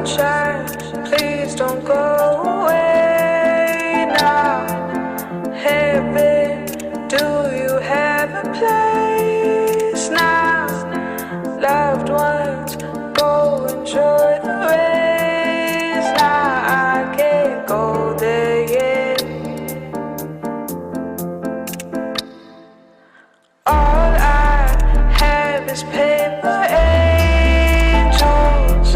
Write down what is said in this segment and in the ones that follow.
sunshine, please don't go away now. Heaven, do you have a place now? Loved ones, go enjoy the rays now. I can't go there yet. All I have is paper angels,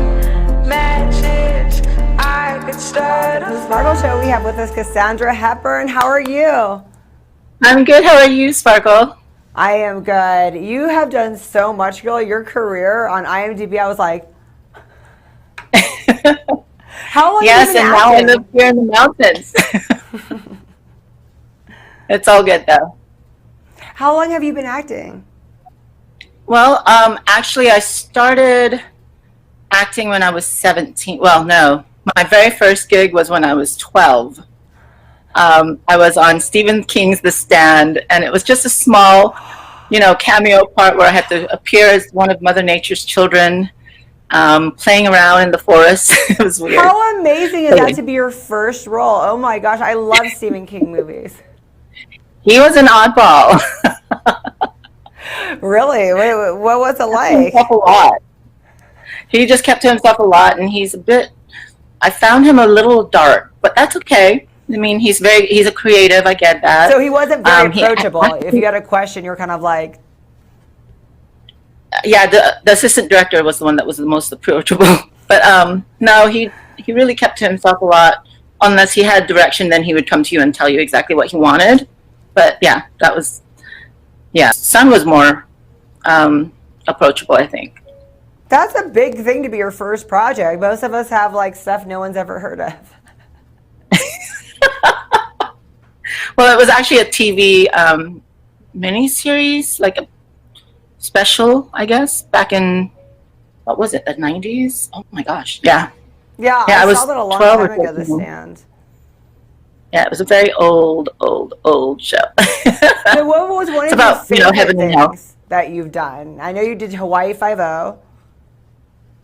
matches. I could start a Sparkle Show, we have with us Cassandra Hepburn. How are you? I'm good. How are you, Sparkle? I am good. You have done so much, girl. Your career on IMDb, I was like, how long Yes, have you been and now I acting? live here in the mountains. It's all good, though. How long have you been acting? Well, actually, I started acting when I was 17. Well, no. My very first gig was when I was 12. I was on Stephen King's The Stand, and it was just a small, cameo part where I had to appear as one of Mother Nature's children, playing around in the forest. It was weird. How amazing is that to be your first role? Oh my gosh, I love Stephen King movies. He was an oddball. Really? What was it like? A lot. He just kept to himself a lot, and I found him a little dark, but that's okay. I mean, he's a creative. I get that. So he wasn't very approachable. If you got a question, you're kind of like. Yeah, the assistant director was the one that was the most approachable. But no, he really kept to himself a lot. Unless he had direction, then he would come to you and tell you exactly what he wanted. But yeah, Son was more approachable, I think. That's a big thing to be your first project. Most of us have like stuff no one's ever heard of. Well, it was actually a TV miniseries, like a special, I guess, back in, what was it, the 90s? Oh my gosh, yeah. Yeah, I saw that a long time ago, The Stand. Yeah, it was a very old show. So what was one It's of about, your favorite heaven and hell. things that you've done? I know you did Hawaii Five-0.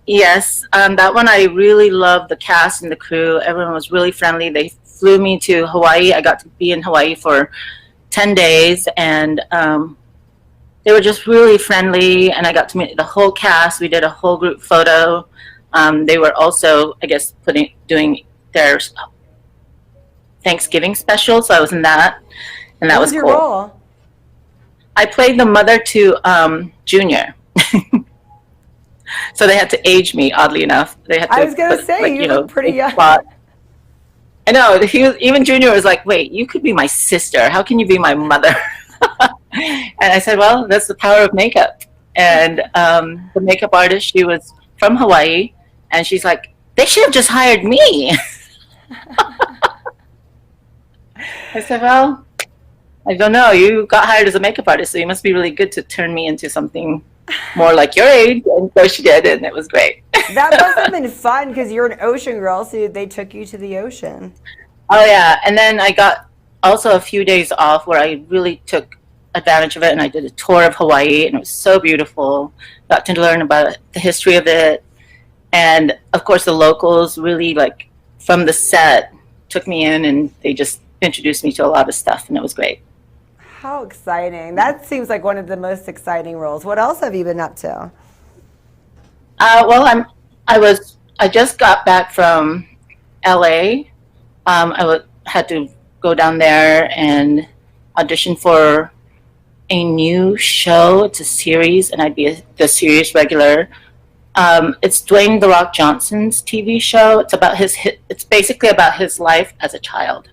Yes, that one I really loved the cast and the crew. Everyone was really friendly. They flew me to Hawaii. I got to be in Hawaii for 10 days, and they were just really friendly, and I got to meet the whole cast. We did a whole group photo. They were also, I guess, doing their Thanksgiving special, so I was in that, and that was cool. What was your role? I played the mother to Junior. So they had to age me, oddly enough. I was going to say, you look pretty young. I know. Even Junior was like, wait, you could be my sister. How can you be my mother? And I said, well, that's the power of makeup. And the makeup artist, she was from Hawaii, and she's like, they should have just hired me. I said, well, I don't know. You got hired as a makeup artist, so you must be really good to turn me into something more like your age. And so she did, and it was great. That must have been fun because you're an ocean girl, so they took you to the ocean. Oh, yeah. And then I got also a few days off where I really took advantage of it, and I did a tour of Hawaii, and it was so beautiful. Got to learn about the history of it. And, of course, the locals really, like, from the set, took me in, and they just introduced me to a lot of stuff, and it was great. How exciting. That seems like one of the most exciting roles. What else have you been up to? Well, I just got back from LA. I had to go down there and audition for a new show. It's a series, and I'd be the series regular. It's Dwayne "The Rock" Johnson's TV show. It's basically about his life as a child.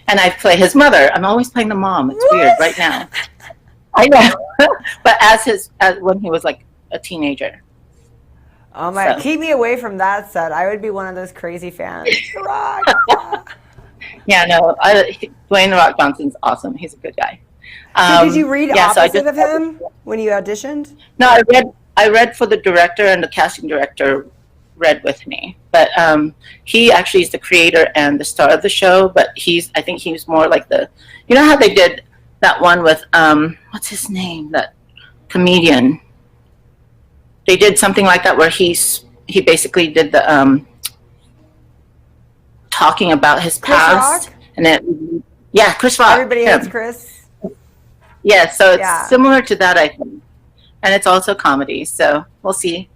And I play his mother. I'm always playing the mom. It's weird right now. I know. But as when he was like a teenager. Oh my, so. Keep me away from that set. I would be one of those crazy fans. The Rock. Yeah, no, Dwayne "The Rock" Johnson's awesome. He's a good guy. So did you read opposite of him when you auditioned? No, I read for the director, and the casting director read with me. But he actually is the creator and the star of the show. But I think he's more like you know how they did that one with what's his name? That comedian. They did something like that where he he basically did the talking about his Chris past. Rock? And then, yeah, Chris Rock. Everybody him. hates Chris. Yeah, so it's Yeah. similar to that, I think. And it's also comedy, so we'll see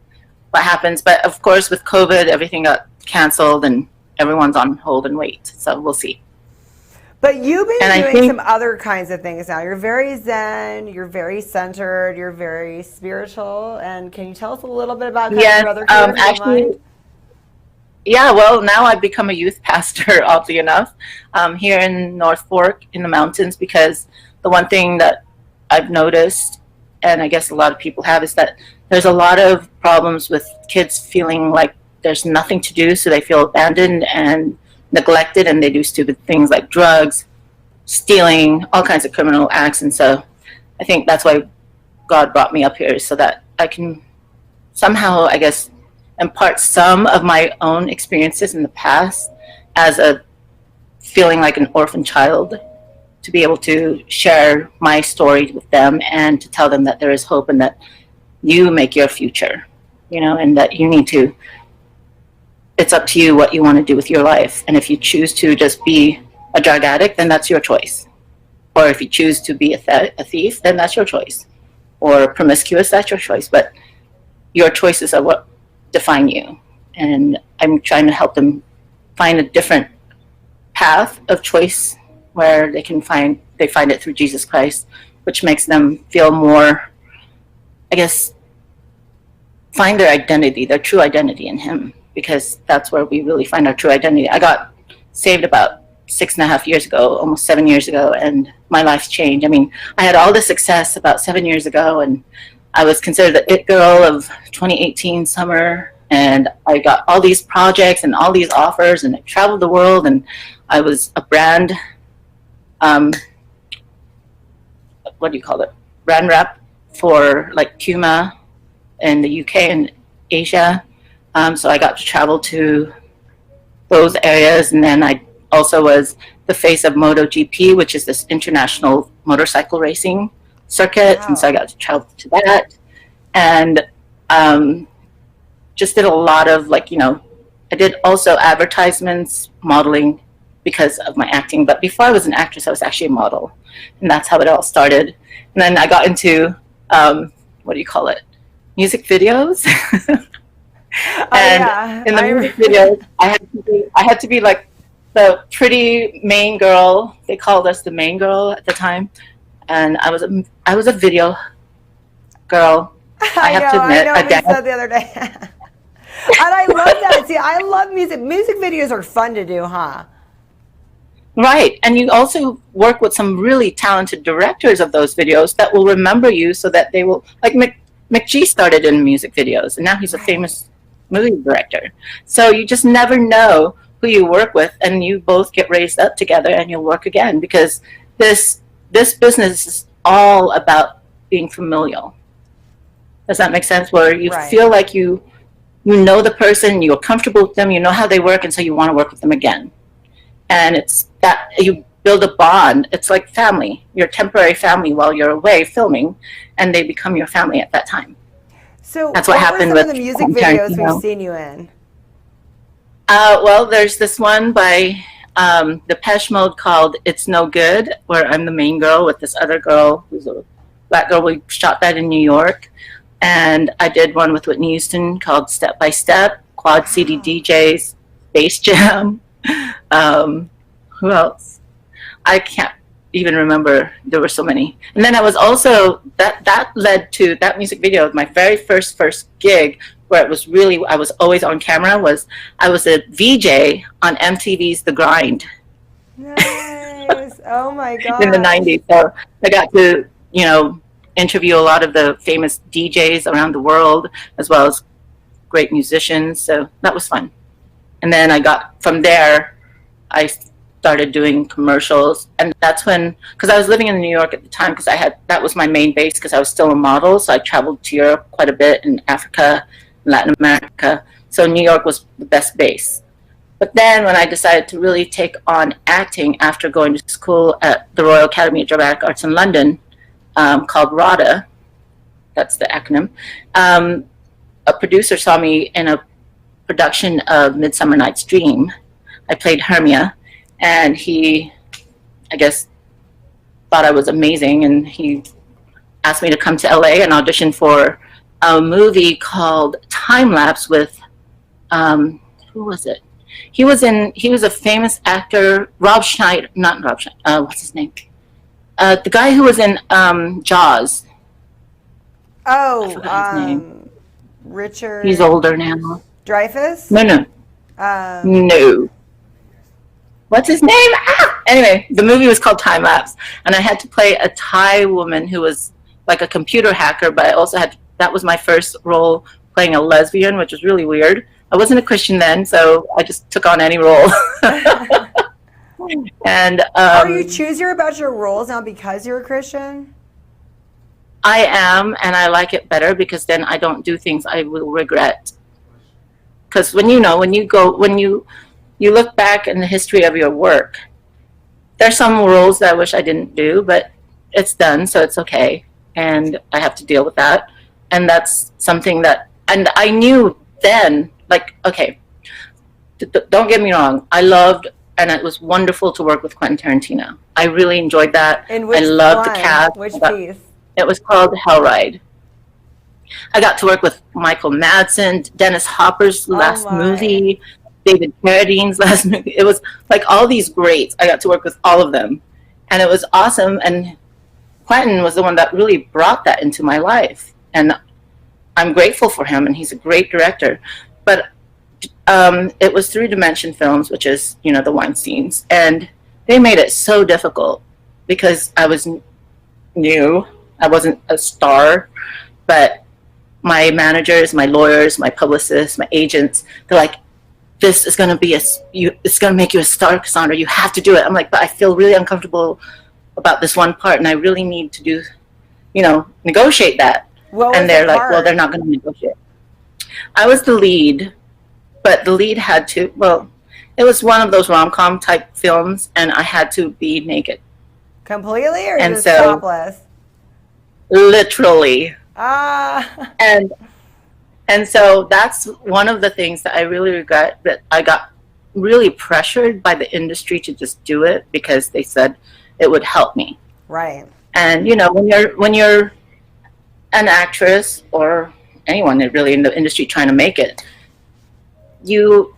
what happens. But of course, with COVID, everything got canceled and everyone's on hold and wait. So we'll see. But you've been And I doing think- some other kinds of things now. You're very zen, you're very centered, you're very spiritual. And can you tell us a little bit about kind of Yes, your other career, if you don't actually, mind? yeah, well, now I've become a youth pastor, oddly enough, here in North Fork in the mountains, because the one thing that I've noticed, and I guess a lot of people have, is that there's a lot of problems with kids feeling like there's nothing to do, so they feel abandoned and neglected, and they do stupid things like drugs, stealing, all kinds of criminal acts. And so I think that's why God brought me up here, so that I can somehow, I guess, impart some of my own experiences in the past as a feeling like an orphan child, to be able to share my story with them and to tell them that there is hope and that you make your future, and that you need to, it's up to you what you want to do with your life. And if you choose to just be a drug addict, then that's your choice. Or if you choose to be a thief, then that's your choice. Or promiscuous, that's your choice. But your choices are what define you. And I'm trying to help them find a different path of choice where they find it through Jesus Christ, which makes them feel more, I guess, find their identity, their true identity in Him, because that's where we really find our true identity. I got saved about 6.5 years ago, almost 7 years ago, and my life's changed. I mean, I had all the success about 7 years ago, and I was considered the it girl of 2018 summer, and I got all these projects and all these offers, and I traveled the world, and I was a brand, what do you call it? Brand rep for like Puma in the UK and Asia. So I got to travel to those areas, and then I also was the face of MotoGP, which is this international motorcycle racing circuit. Wow. And so I got to travel to that, and just did a lot of I did also advertisements, modeling, because of my acting. But before I was an actress, I was actually a model, and that's how it all started. And then I got into what do you call it? Music videos. And in the music videos, I had to be like the pretty main girl. They called us the main girl at the time, and I was a video girl. I have to admit, I know. We said the other day, and I love that. See, I love music. Music videos are fun to do, huh? Right, and you also work with some really talented directors of those videos that will remember you, so that they will, like McGee started in music videos, and now he's a famous movie director. So you just never know who you work with, and you both get raised up together, and you'll work again, because this business is all about being familial. Does that make sense? Where you feel like you know the person, you're comfortable with them, you know how they work, and so you want to work with them again. And it's that you build a bond. It's like family, your temporary family while you're away filming, and they become your family at that time. So that's what happened with with the music videos we've seen you in. Well, there's this one by Depeche Mode called "It's No Good," where I'm the main girl with this other girl who's a black girl. We shot that in New York, and I did one with Whitney Houston called "Step by Step," Quad CD DJs, Bass Jam. Who else? I can't even remember. There were so many. And then I was also, that led to that music video. My very first gig, where it was really, I was always on camera, was I was a VJ on MTV's The Grind. Nice. Oh my God. In the 90s. So I got to, interview a lot of the famous DJs around the world, as well as great musicians. So that was fun. And then from there, I started doing commercials, and that's when, because I was living in New York at the time, because that was my main base, because I was still a model, so I traveled to Europe quite a bit, and Africa, Latin America, so New York was the best base. But then when I decided to really take on acting after going to school at the Royal Academy of Dramatic Arts in London, called RADA, that's the acronym, a producer saw me in a production of Midsummer Night's Dream. I played Hermia, and he, I guess, thought I was amazing, and he asked me to come to LA and audition for a movie called Time Lapse with, who was it? He was a famous actor, Rob Schneider, not Rob Schneider, what's his name? The guy who was in Jaws. Oh, I forgot his name. Richard. He's older now. Dreyfuss? No. No. What's his name? Ah! Anyway, the movie was called Time Lapse, and I had to play a Thai woman who was like a computer hacker, but I also that was my first role playing a lesbian, which was really weird. I wasn't a Christian then, so I just took on any role. And you choosier about your roles now because you're a Christian? I am, and I like it better because then I don't do things I will regret. Because when you look back in the history of your work, there's some roles that I wish I didn't do, but it's done, so it's okay, and I have to deal with that. And that's something that, and I knew then, like, okay, don't get me wrong, I loved, and it was wonderful to work with Quentin Tarantino. I really enjoyed that. In which I loved one? the cast. Which piece? It was called Hell Ride. I got to work with Michael Madsen, Dennis Hopper's last movie, David Carradine's last movie. It was like all these greats. I got to work with all of them, and it was awesome. And Quentin was the one that really brought that into my life, and I'm grateful for him. And he's a great director. But it was Through Dimension Films, which is the Weinsteins, and they made it so difficult because I was new. I wasn't a star, but my managers, my lawyers, my publicists, my agents, they're like, this is going to be it's going to make you a star, Cassandra. You have to do it. I'm like, but I feel really uncomfortable about this one part, and I really need to do, negotiate that. And they're like, well, they're not going to negotiate. I was the lead, but the lead had to, it was one of those rom-com type films, and I had to be naked. Completely, or just topless? Literally. Ah. And so that's one of the things that I really regret, that I got really pressured by the industry to just do it because they said it would help me. Right. And when you're an actress or anyone really in the industry trying to make it, you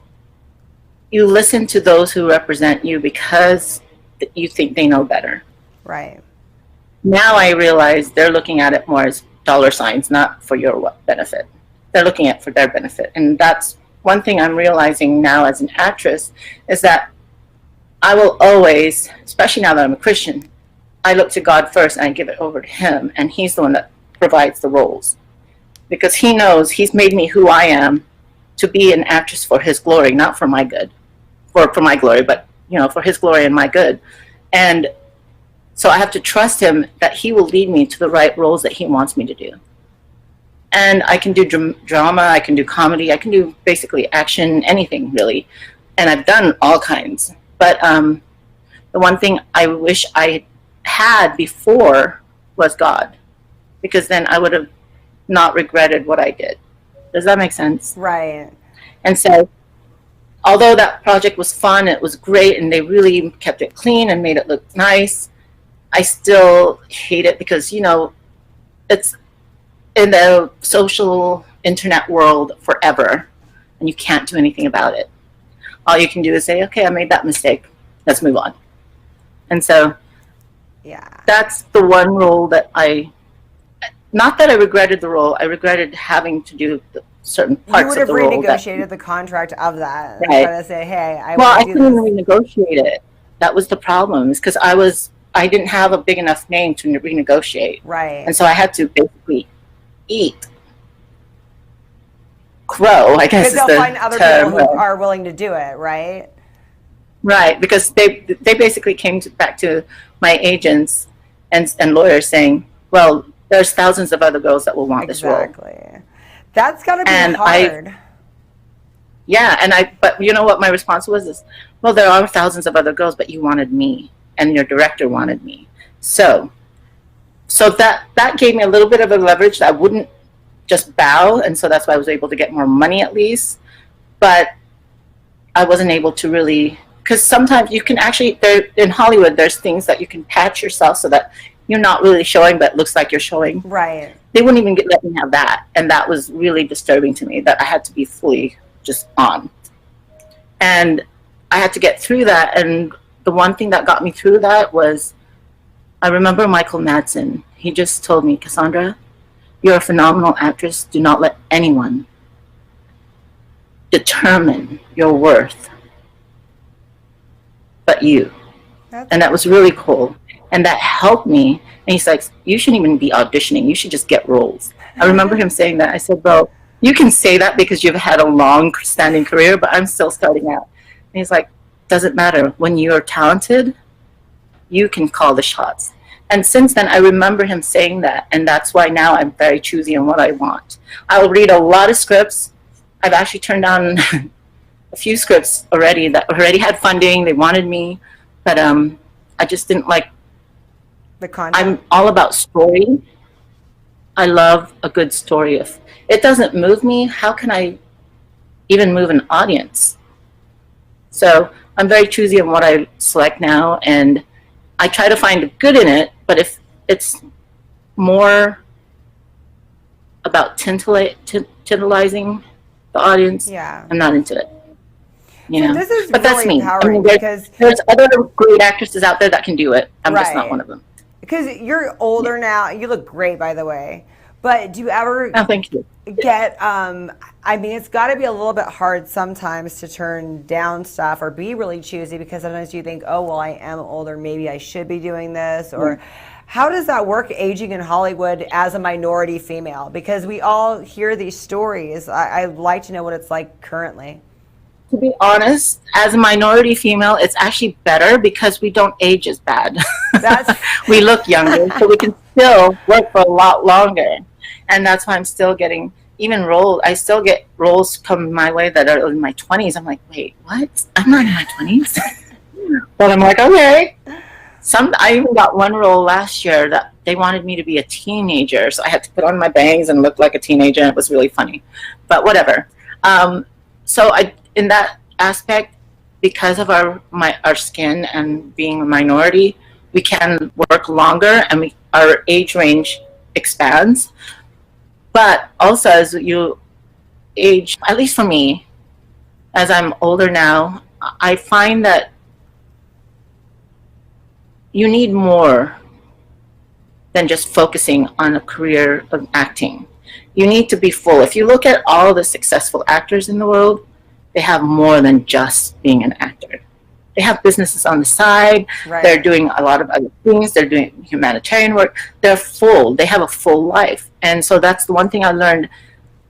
listen to those who represent you because you think they know better. Right. Now I realize they're looking at it more as dollar signs, not for your benefit. They're looking at it for their benefit. And that's one thing I'm realizing now as an actress, is that I will always, especially now that I'm a Christian, I look to God first and I give it over to him, and he's the one that provides the roles. Because he knows he's made me who I am to be an actress for his glory, not for my good. For my glory, but for his glory and my good. And so I have to trust him that he will lead me to the right roles that he wants me to do. And I can do drama, I can do comedy, I can do basically action, anything really. And I've done all kinds. But the one thing I wish I had before was God. Because then I would have not regretted what I did. Does that make sense? Right. And so, although that project was fun, it was great, and they really kept it clean and made it look nice, I still hate it because, it's in the social internet world forever, and you can't do anything about it. All you can do is say, okay, I made that mistake. Let's move on. And so that's the one role that not that I regretted the role, I regretted having to do certain parts of the role. You would have renegotiated the contract of that. Right. And try to say, hey, I couldn't renegotiate it. That was the problem, is because I didn't have a big enough name to renegotiate. Right. And so I had to basically eat crow, I guess is the term. Because they'll find other people who are willing to do it, right? Right, because they basically came back to my agents and lawyers saying, well, there's thousands of other girls that will want this role. Exactly. That's got to be hard. But you know what my response was? Well, there are thousands of other girls, but you wanted me, and your director wanted me. So that gave me a little bit of a leverage that I wouldn't just bow, and so that's why I was able to get more money at least. but I wasn't able to really, because sometimes you can actually, there in Hollywood, there's things that you can patch yourself so that you're not really showing, but it looks like you're showing. Right. They wouldn't even let me have that. And that was really disturbing to me, that I had to be fully just on. And I had to get through that. And the one thing that got me through that was, I remember Michael Madsen. He just told me, Cassandra, you're a phenomenal actress. Do not let anyone determine your worth but you. And that was really cool. And that helped me. And he's like, you shouldn't even be auditioning. You should just get roles. I remember him saying that. I said, bro, you can say that because you've had a long standing career, but I'm still starting out. And he's like, doesn't matter. When you're talented, you can call the shots. And since then, I remember him saying that. And that's why now I'm very choosy on what I want. I'll read a lot of scripts. I've actually turned down a few scripts already that already had funding. They wanted me, but I just didn't like the content. I'm all about story. I love a good story. If it doesn't move me, how can I even move an audience? So I'm very choosy on what I select now, and I try to find the good in it. But if it's more about tantalizing the audience, yeah, I'm not into it. You know, this is but really that's me. I empowering mean, because there's other great actresses out there that can do it. I'm just not one of them. Because you're older now. You look great, by the way. But do you ever thank you. get, I mean, it's got to be a little bit hard sometimes to turn down stuff or be really choosy, because sometimes you think, oh, well, I am older. Maybe I should be doing this. Or how does that work aging in Hollywood as a minority female? Because we all hear these stories. I'd like to know what it's like currently. To be honest, as a minority female, it's actually better because we don't age as bad. We look younger, so we can still work for a lot longer. And that's why I'm still getting even roles. I still get roles come my way that are in my 20s. I'm like, wait, what? I'm not in my 20s. But I'm like, okay. I even got one role last year that they wanted me to be a teenager, so I had to put on my bangs and look like a teenager, and it was really funny. But whatever. So in that aspect, because of our skin and being a minority, we can work longer, and our age range expands. But also, as you age, at least for me, as I'm older now, I find that you need more than just focusing on a career of acting. You need to be full. If you look at all the successful actors in the world, they have more than just being an actor. They have businesses on the side. Right. They're doing a lot of other things. They're doing humanitarian work. They're full. They have a full life. And so that's the one thing I learned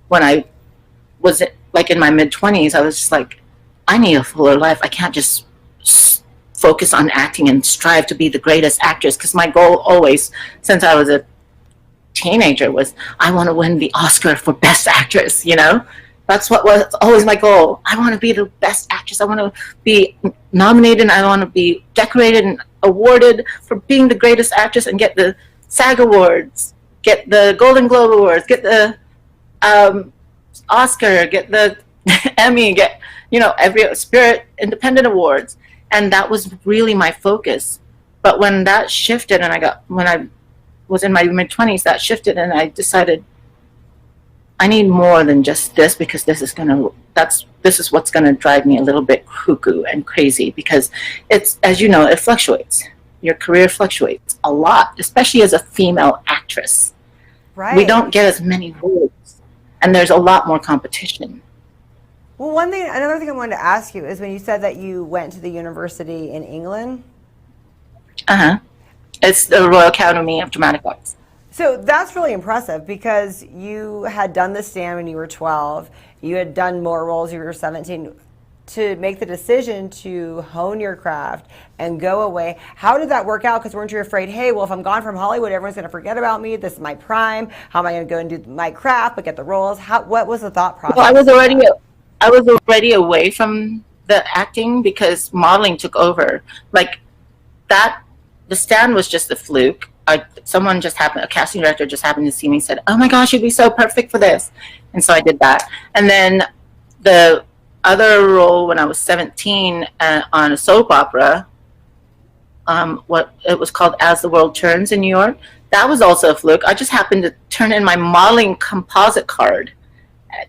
when I was like in my mid-20s. I was just like, I need a fuller life. I can't just focus on acting and strive to be the greatest actress, because my goal always, since I was a teenager, was I want to win the Oscar for Best Actress, you know? That's what was always my goal. I want to be the best actress. I want to be nominated. I want to be decorated and awarded for being the greatest actress and get the SAG Awards, get the Golden Globe Awards, get the Oscar, get the Emmy, get, you know, every Spirit Independent Awards. And that was really my focus. But when that shifted, and when I was in my mid-20s, that shifted, and I decided I need more than just this, because this is what's gonna drive me a little bit cuckoo and crazy, because it's, as you know, it fluctuates. Your career fluctuates a lot, especially as a female actress. Right. We don't get as many roles, and there's a lot more competition. Well, another thing I wanted to ask you is when you said that you went to the university in England. It's the Royal Academy of Dramatic Arts. So that's really impressive, because you had done the stand when you were 12. You had done more roles when you were 17. To make the decision to hone your craft and go away, how did that work out? Because weren't you afraid, hey, well, if I'm gone from Hollywood, everyone's going to forget about me. This is my prime. How am I going to go and do my craft but get the roles? What was the thought process? Well, I was already away from the acting because modeling took over. Like that, the stand was just a fluke. A casting director just happened to see me and said, oh my gosh, you'd be so perfect for this. And so I did that. And then the other role when I was 17 on a soap opera. What it was called As the World Turns in New York. That was also a fluke. I just happened to turn in my modeling composite card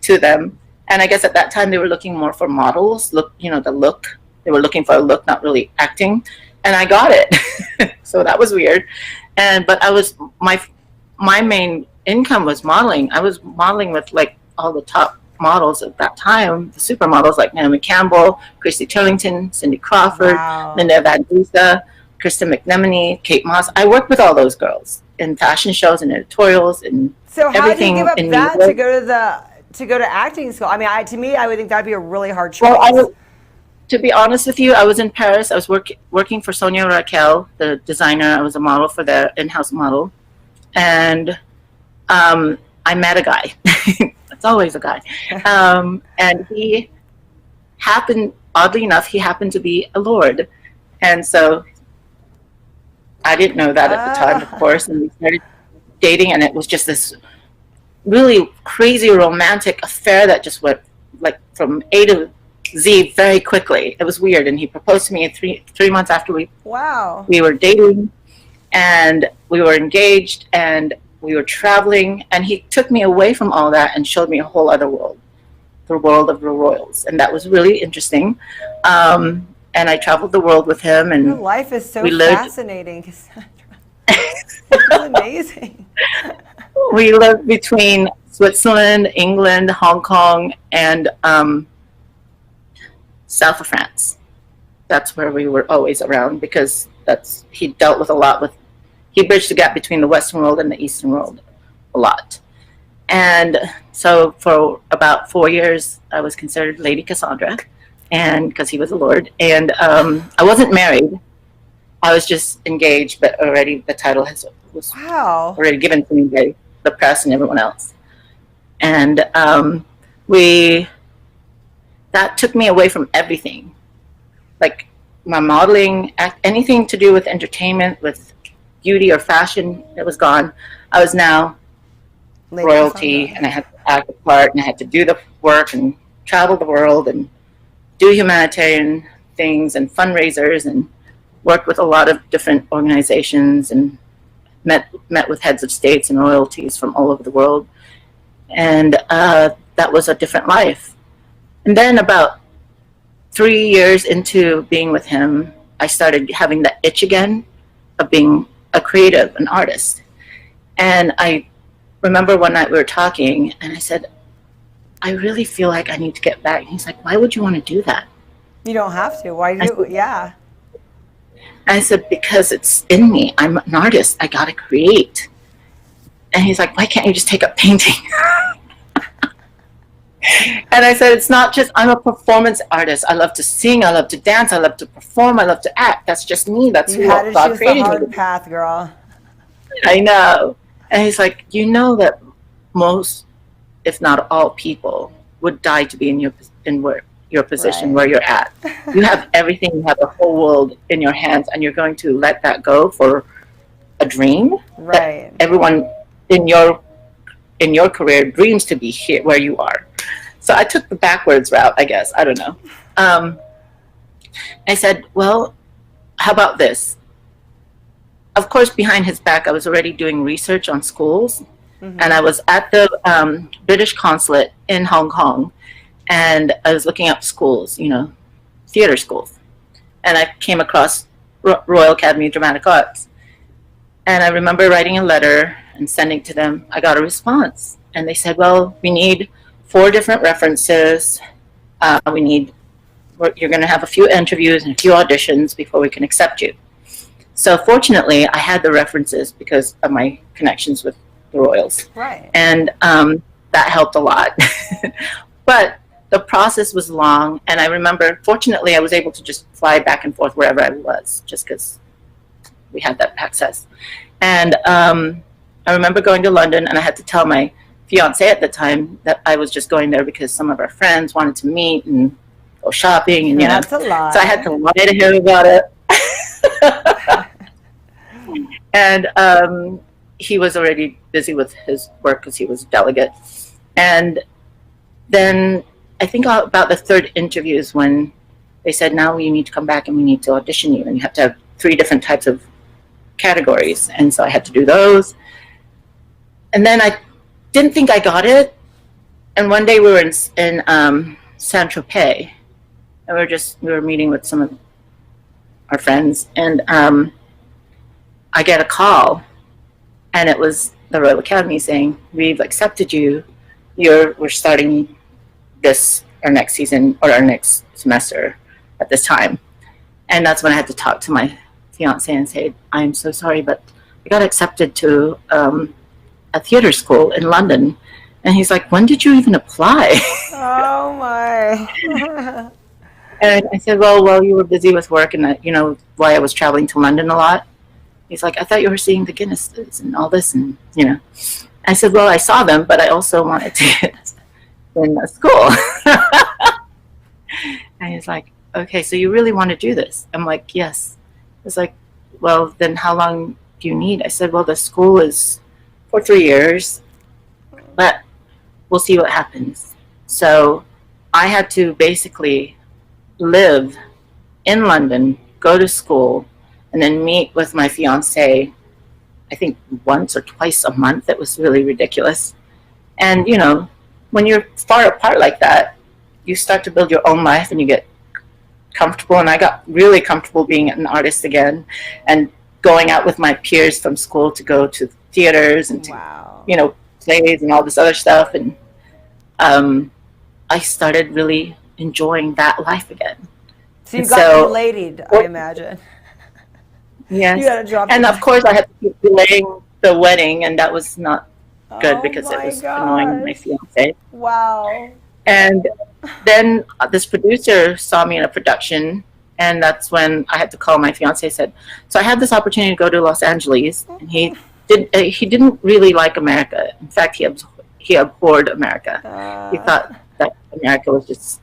to them. And I guess at that time they were looking more for models, the look. They were looking for a look, not really acting. And I got it. So that was weird. But I was, my main income was modeling. I was modeling with like all the top models at that time, the supermodels like Naomi Campbell, Christy Turlington, Cindy Crawford, Linda Evangelista, Kristen McNemony, Kate Moss. I worked with all those girls in fashion shows and editorials and So how did you everything. give up that to go to acting school? I mean, to me, I would think that'd be a really hard choice. Well, to be honest with you, I was in Paris. I was working for Sonia Raquel, the designer. I was a model for their in-house model. And I met a guy. It's always a guy. And he happened, oddly enough, he happened to be a lord. And so I didn't know that at the time, of course. And we started dating, and it was just this really crazy romantic affair that just went like from A to Z very quickly. It was weird. And he proposed to me three months after we were dating, and we were engaged, and we were traveling, and he took me away from all that and showed me a whole other world, the world of the royals. And that was really interesting. And I traveled the world with him, and your life is so fascinating, Cassandra. It's amazing. We lived between Switzerland, England, Hong Kong, and south of France. That's where we were always around, because he dealt with a lot with, he bridged the gap between the Western world and the Eastern world a lot. And so for about 4 years, I was considered Lady Cassandra, and because he was a lord. And I wasn't married. I was just engaged, but already the title was already given to me by the press and everyone else. And that took me away from everything. Like my modeling, anything to do with entertainment, with beauty or fashion, it was gone. I was now Lady royalty, Cassandra. And I had to act a part, and I had to do the work and travel the world and do humanitarian things and fundraisers, and worked with a lot of different organizations, and met with heads of states and royalties from all over the world. And that was a different life. And then about 3 years into being with him, I started having that itch again of being a creative, an artist. And I remember one night we were talking, and I said, I really feel like I need to get back. And he's like, why would you want to do that? You don't have to. Why do you? Yeah. I said, because it's in me. I'm an artist. I got to create. And he's like, why can't you just take up painting? And I said, it's not just, I'm a performance artist. I love to sing. I love to dance. I love to perform. I love to act. That's just me. That's who God created me. You had to choose the hard path, girl. I know. And he's like, you know that most, if not all people, would die to be in your position where you're at. You have everything. You have the whole world in your hands, and you're going to let that go for a dream. Right. That everyone in your career dreams to be here where you are. So I took the backwards route, I guess. I don't know. I said, well, how about this? Of course, behind his back, I was already doing research on schools. Mm-hmm. And I was at the British consulate in Hong Kong, and I was looking up schools, theater schools. And I came across Royal Academy of Dramatic Arts. And I remember writing a letter and sending to them. I got a response. And they said, well, we need 4 different references. You're going to have a few interviews and a few auditions before we can accept you. So fortunately, I had the references because of my connections with the royals. Right. And that helped a lot. But the process was long. And I remember, fortunately, I was able to just fly back and forth wherever I was, just because we had that access. And I remember going to London, and I had to tell my fiance at the time that I was just going there because some of our friends wanted to meet and go shopping, and That's a lie. So I had to lie to him about it. And he was already busy with his work because he was a delegate. And then I think about the third interview is when they said, now you need to come back and we need to audition you, and you have to have 3 different types of categories. And so I had to do those. And then I didn't think I got it. And one day we were in Saint-Tropez, and we were meeting with some of our friends, and I get a call, and it was the Royal Academy saying, we've accepted you. We're starting our next season or our next semester at this time. And that's when I had to talk to my fiance and say, I'm so sorry, but I got accepted to a theater school in London. And he's like, when did you even apply? Oh my. And I said, well, you were busy with work, and that, why I was traveling to London a lot. He's like, I thought you were seeing the Guinnesses and all this, and I said, well, I saw them, but I also wanted to get in a school. And he's like, okay, so you really want to do this? I'm like, yes. He's like, well, then how long do you need? I said, well, the school is for 3 years, but we'll see what happens. So I had to basically live in London, go to school, and then meet with my fiance, I think once or twice a month. It was really ridiculous. And, when you're far apart like that, you start to build your own life and you get comfortable. And I got really comfortable being an artist again and going out with my peers from school to go to theaters and to, plays and all this other stuff. And I started really enjoying that life again. So you got related, I imagine. Yes. You had to drop and of course I had to keep delaying the wedding, and that was not good because it was annoying my fiance. Wow. And then this producer saw me in a production, and that's when I had to call my fiance. Said, so I had this opportunity to go to Los Angeles, and he didn't really like America. In fact, he abhorred America. He thought that America was just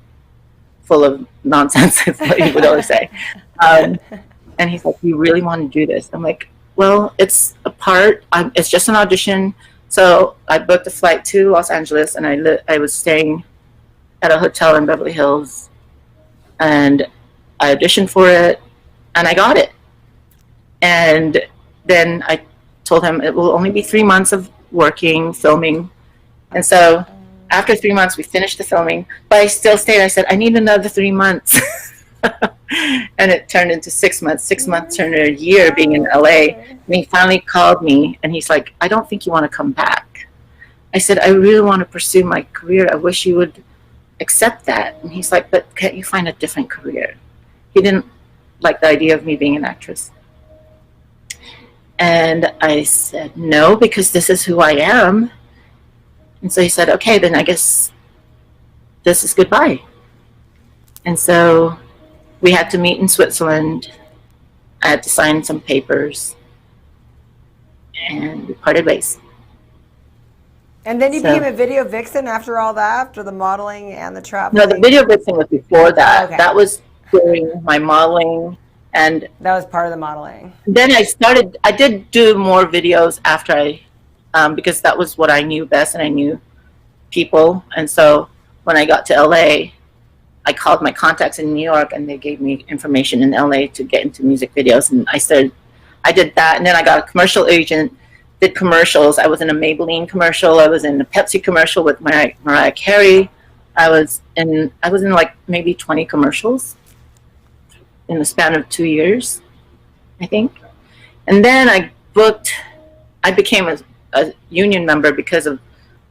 full of nonsense, is what he would always say. And he's like, you really want to do this? I'm like, well, it's a part. It's just an audition. So I booked a flight to Los Angeles, and I was staying at a hotel in Beverly Hills, and I auditioned for it, and I got it. And then I told him it will only be 3 months of working, filming. And so after 3 months, we finished the filming, but I still stayed. I said, I need another 3 months. And it turned into 6 months. 6 months turned into a year being in LA. And he finally called me, and he's like, I don't think you want to come back. I said, I really want to pursue my career. I wish you would accept that. And he's like, but can't you find a different career? He didn't like the idea of me being an actress. And I said, no, because this is who I am. And so he said, okay, then I guess this is goodbye. And so we had to meet in Switzerland. I had to sign some papers, and we parted ways. And then you became a video vixen after all that, after the modeling and the traveling? No, the video vixen was before that. Okay. That was during my modeling. And that was part of the modeling. Then I did do more videos after because that was what I knew best, and I knew people. And so when I got to LA, I called my contacts in New York, and they gave me information in LA to get into music videos. And I did that. And then I got a commercial agent, did commercials. I was in a Maybelline commercial. I was in a Pepsi commercial with Mariah Carey. I was in like maybe 20 commercials in the span of 2 years, I think. And then I became a union member because of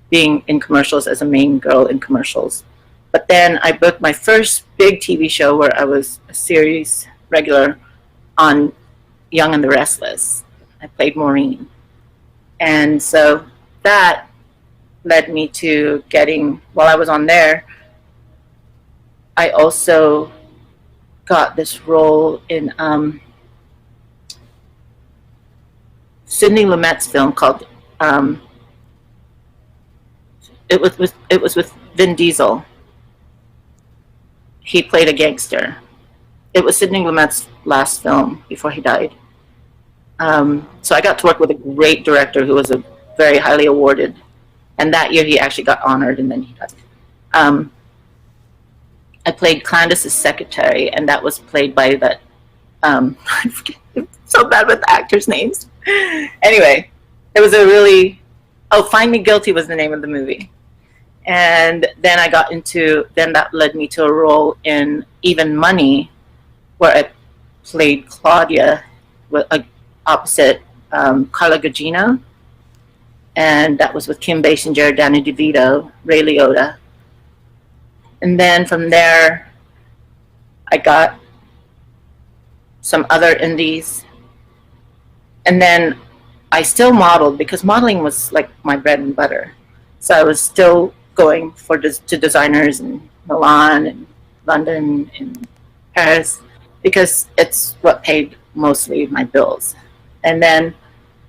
being in commercials as a main girl in commercials. But then I booked my first big TV show where I was a series regular on Young and the Restless. I played Maureen. And so that led me to while I was on there, I also got this role in Sidney Lumet's film called, it was with Vin Diesel. He played a gangster. It was Sidney Lumet's last film before he died. So I got to work with a great director who was a very highly awarded. And that year he actually got honored, and then he died. I played Candace's secretary, and that was played by that. I forget, I'm so bad with actors' names. Anyway, it was a really. Oh, Find Me Guilty was the name of the movie, and then I got into. Then that led me to a role in Even Money, where I played Claudia, with opposite Carla Gugino, and that was with Kim Basinger, Danny DeVito, Ray Liotta. And then from there, I got some other indies. And then I still modeled because modeling was like my bread and butter. So I was still going to designers in Milan and London and Paris because it's what paid mostly my bills. And then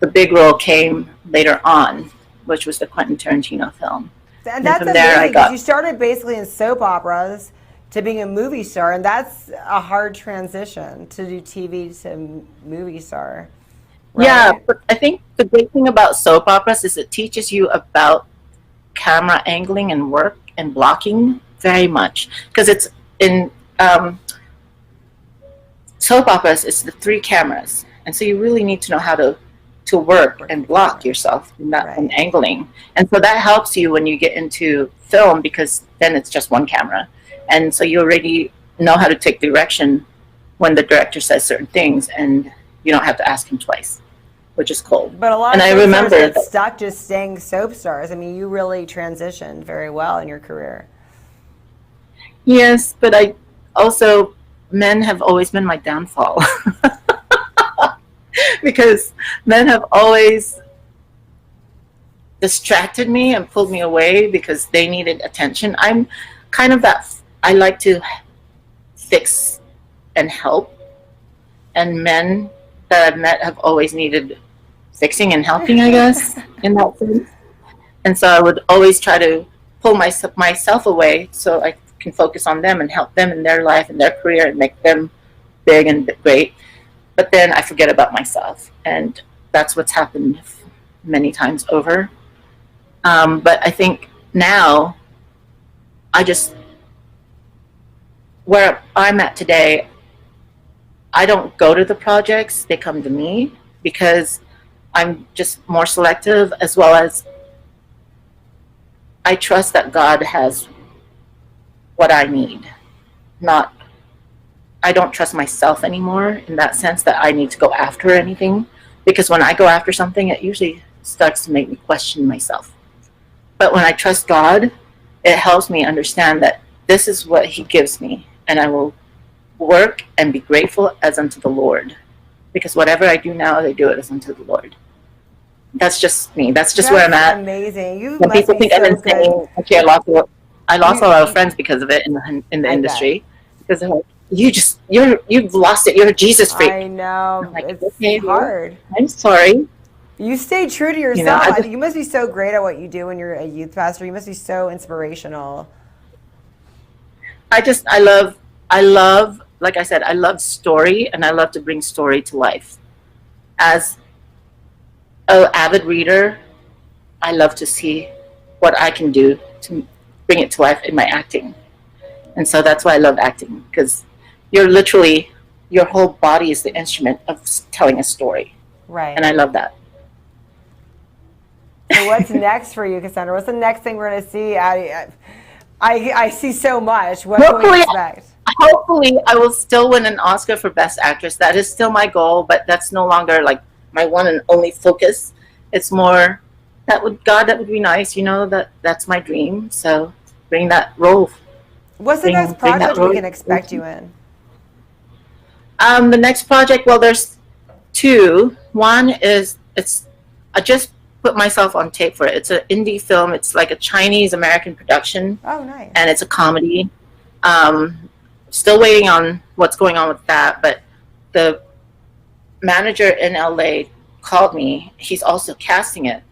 the big role came later on, which was the Quentin Tarantino film. And that's amazing because you started basically in soap operas to being a movie star, and that's a hard transition to do TV to movie star. Right? Yeah, but I think the great thing about soap operas is it teaches you about camera angling and work and blocking very much. Because it's in soap operas, it's the 3 cameras. And so you really need to know how to work and block yourself in that and angling. And so that helps you when you get into film because then it's just 1 camera. And so you already know how to take direction when the director says certain things and you don't have to ask him twice, which is cool. But a lot of soap stars get stuck just staying soap stars. I mean, you really transitioned very well in your career. Yes, but I also, men have always been my downfall. Because men have always distracted me and pulled me away because they needed attention. I'm kind of that, I like to fix and help. And men that I've met have always needed fixing and helping, I guess, in that sense. And so I would always try to pull myself away so I can focus on them and help them in their life and their career and make them big and great. But then I forget about myself, and that's what's happened many times over. But I think now, where I'm at today, I don't go to the projects, they come to me, because I'm just more selective, as well as I trust that God has what I need, I don't trust myself anymore in that sense that I need to go after anything, because when I go after something, it usually starts to make me question myself. But when I trust God, it helps me understand that this is what He gives me, and I will work and be grateful as unto the Lord, because whatever I do now, I do it as unto the Lord. That's just me. That's where I'm at. Amazing. You when must people think I'm insane, actually, I lost a lot of friends because of it in the industry, because they're like, you've lost it. You're a Jesus freak. I know. I'm like, it's okay, hard. I'm sorry. You stay true to yourself. You must be so great at what you do when you're a youth pastor. You must be so inspirational. I love, like I said, I love story, and I love to bring story to life. As an avid reader, I love to see what I can do to bring it to life in my acting. And so that's why I love acting, because your whole body is the instrument of telling a story. Right. And I love that. So what's next for you, Cassandra? What's the next thing we're going to see? I see so much. What can we expect? Hopefully, I will still win an Oscar for Best Actress. That is still my goal, but that's no longer like my one and only focus. It's more, that would be nice, that's my dream. So bring that role. What's the next project we can expect you in? The next project, well, there's 2. One is, I just put myself on tape for it. It's an indie film. It's like a Chinese-American production. Oh, nice. And it's a comedy. Still waiting on what's going on with that, but the manager in LA called me. He's also casting it.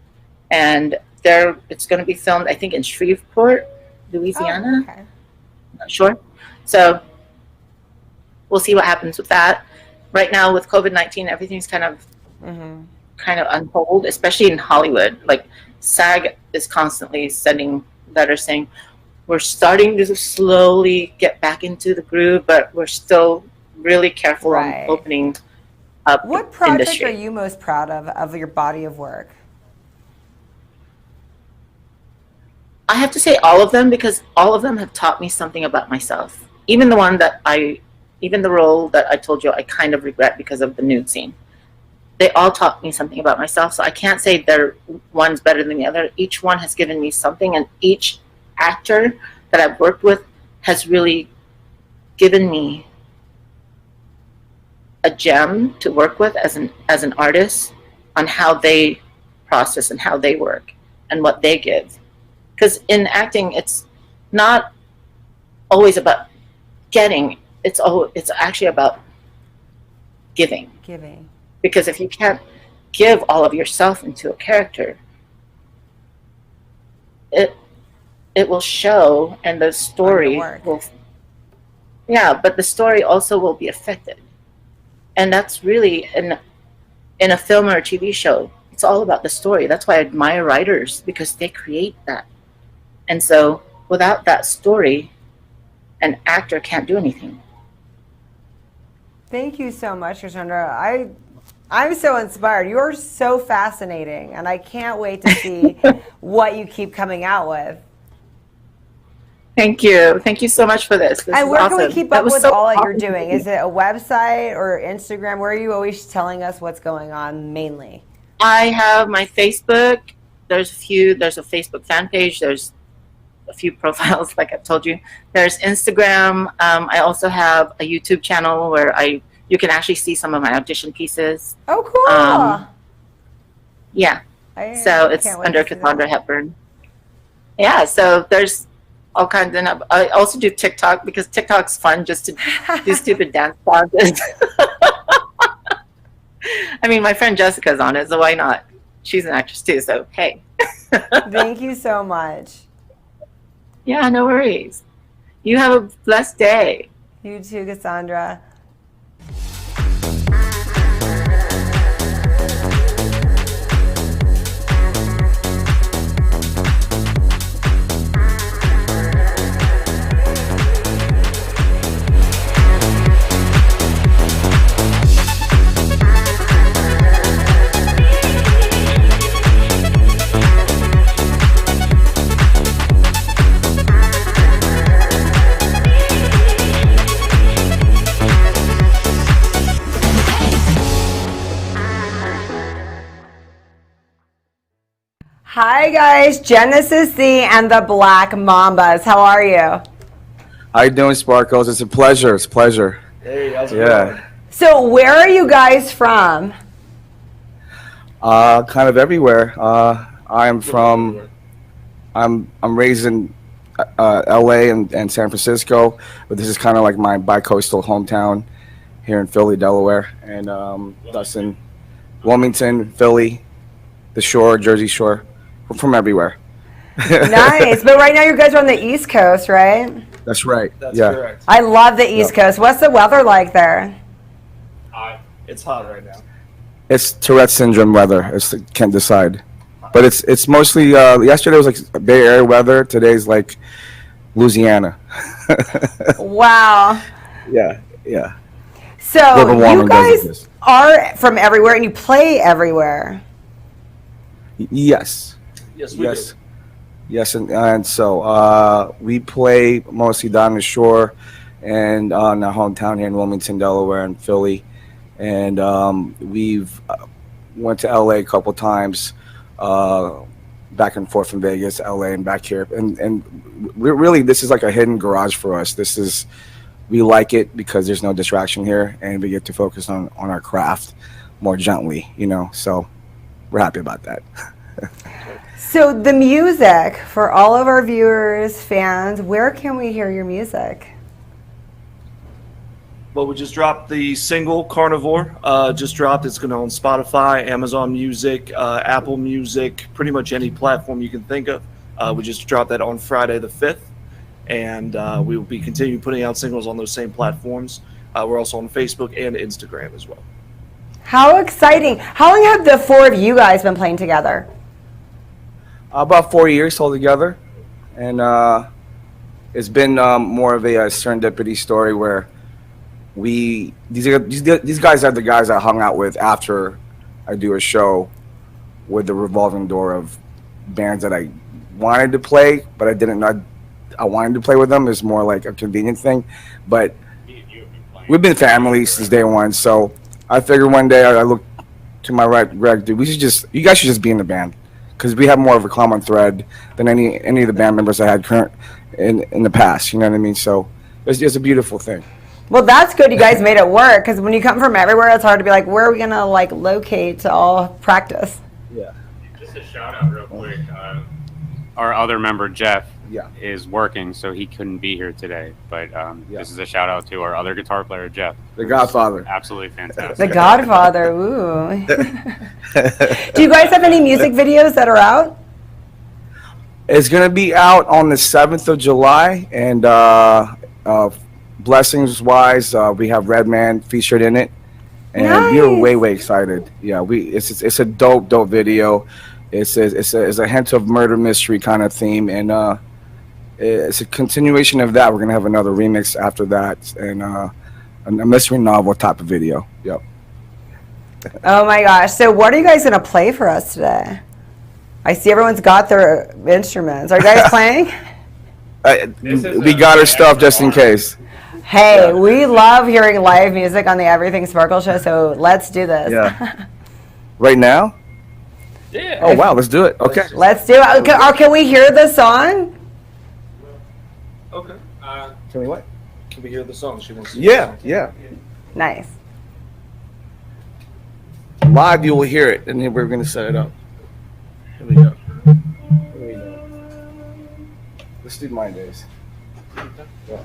And it's going to be filmed, I think, in Shreveport, Louisiana. Oh, okay. Not sure. So we'll see what happens with that. Right now with COVID-19, everything's kind of on hold, especially in Hollywood. Like SAG is constantly sending letters saying, we're starting to slowly get back into the groove, but we're still really careful Right. on opening up What the project industry. are you most proud of your body of work? I have to say all of them, because all of them have taught me something about myself. Even the role that I told you I kind of regret because of the nude scene. They all taught me something about myself, so I can't say one's better than the other. Each one has given me something, and each actor that I've worked with has really given me a gem to work with as an artist, on how they process and how they work and what they give. Because in acting, it's not always about getting. It's actually about giving. Giving. Because if you can't give all of yourself into a character, it will show, and the story will. Yeah, but the story also will be affected, and that's really in a film or a TV show. It's all about the story. That's why I admire writers, because they create that. And so without that story, an actor can't do anything. Thank you so much, Cassandra. I'm so inspired. You're so fascinating, and I can't wait to see what you keep coming out with. Thank you. Thank you so much for this. This And is where awesome. can we keep up with all that you're doing? Is it a website or Instagram? Where are you always telling us what's going on mainly? I have my Facebook. There's a Facebook fan page. There's a few profiles, like I've told you. There's Instagram. I also have a YouTube channel where you can actually see some of my audition pieces. Oh, cool. Yeah. So it's under Cassandra Hepburn. Yeah, so there's all kinds of. I also do TikTok, because TikTok's fun, just to do stupid dance challenges. I mean, my friend Jessica's on it, so why not? She's an actress too, so hey. Thank you so much. Yeah, no worries. You have a blessed day. You too, Cassandra. Hi guys, Genesis C and the Black Mambas. How are you? How you doing, Sparkles? It's a pleasure. It's a pleasure. Hey, how's it going? So where are you guys from? Kind of everywhere. I'm raised in LA and San Francisco, but this is kind of like my bi-coastal hometown here in Philly, Delaware, and thus in Wilmington, Philly, the Shore, Jersey Shore. We're from everywhere. Nice. But right now you guys are on the East Coast, right? That's right. That's yeah. correct. I love the East Coast. What's the weather like there? It's hot right now. It's Tourette syndrome weather. Can't decide, but it's mostly. Yesterday was like Bay Area weather. Today's like Louisiana. Wow. Yeah. So Global you warming does guys exist. are from everywhere and you play everywhere. Yes. Yes, we do. Yes, and so we play mostly down the shore and on our hometown here in Wilmington, Delaware, and Philly, and we've went to LA a couple times, back and forth from Vegas, LA, and back here, and we're really, this is like a hidden garage for us. We like it because there's no distraction here, and we get to focus on our craft more gently, so we're happy about that. So the music, for all of our viewers, fans, where can we hear your music? Well, we just dropped the single Carnivore. Just dropped. It's going to on Spotify, Amazon Music, Apple Music, pretty much any platform you can think of. We just dropped that on Friday the 5th, and we will be continuing putting out singles on those same platforms. We're also on Facebook and Instagram as well. How exciting. How long have the four of you guys been playing together? About 4 years altogether, and it's been more of a serendipity story where these guys are the guys I hung out with after I do a show with the revolving door of bands that I wanted to play, but I didn't know I wanted to play with them. It's more like a convenient thing, but we've been family since day one. So I figured one day I looked to my right, Greg, dude, you guys should just be in the band because we have more of a common thread than any of the band members I had current in the past. You know what I mean? So it's a beautiful thing. Well, that's good. You guys made it work because when you come from everywhere, it's hard to be like, where are we gonna like locate to all practice? Yeah. Just a shout out real quick. Our other member Jeff Yeah. is working, so he couldn't be here today. But this is a shout out to our other guitar player Jeff, The Godfather. absolutely fantastic. The Godfather. Ooh. Do you guys have any music videos that are out? It's gonna be out on the 7th of July, and blessings wise, we have Redman featured in it, and we're Nice. way excited. Yeah, it's a dope video. It's a hint of murder mystery kind of theme, and it's a continuation of that. We're gonna have another remix after that, and a mystery novel type of video. Yep. Oh my gosh. So what are you guys gonna play for us today? I see everyone's got their instruments. Are you guys playing? We got our stuff just in case. Hey, we love hearing live music on the Everything Sparkle show, so let's do this. Yeah. Right now? Yeah. Oh wow, let's do it. Okay. Let's do it. Can we hear the song? Okay. Can we what? Can we hear the song? She wants to Yeah. Nice. Live, you will hear it, and then we're gonna set it up. Here we go. Let's do Mind Days. Yeah.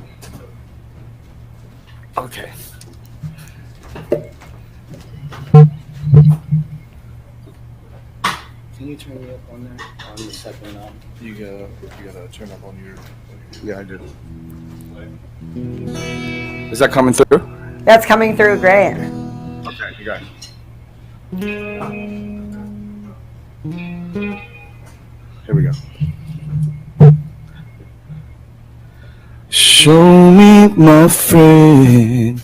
Okay. Can you turn me up on there? On the second knob? You gotta turn up on your. Yeah, I did. Is that coming through? That's coming through great. Okay, you got it. Here we go. Show me, my friend,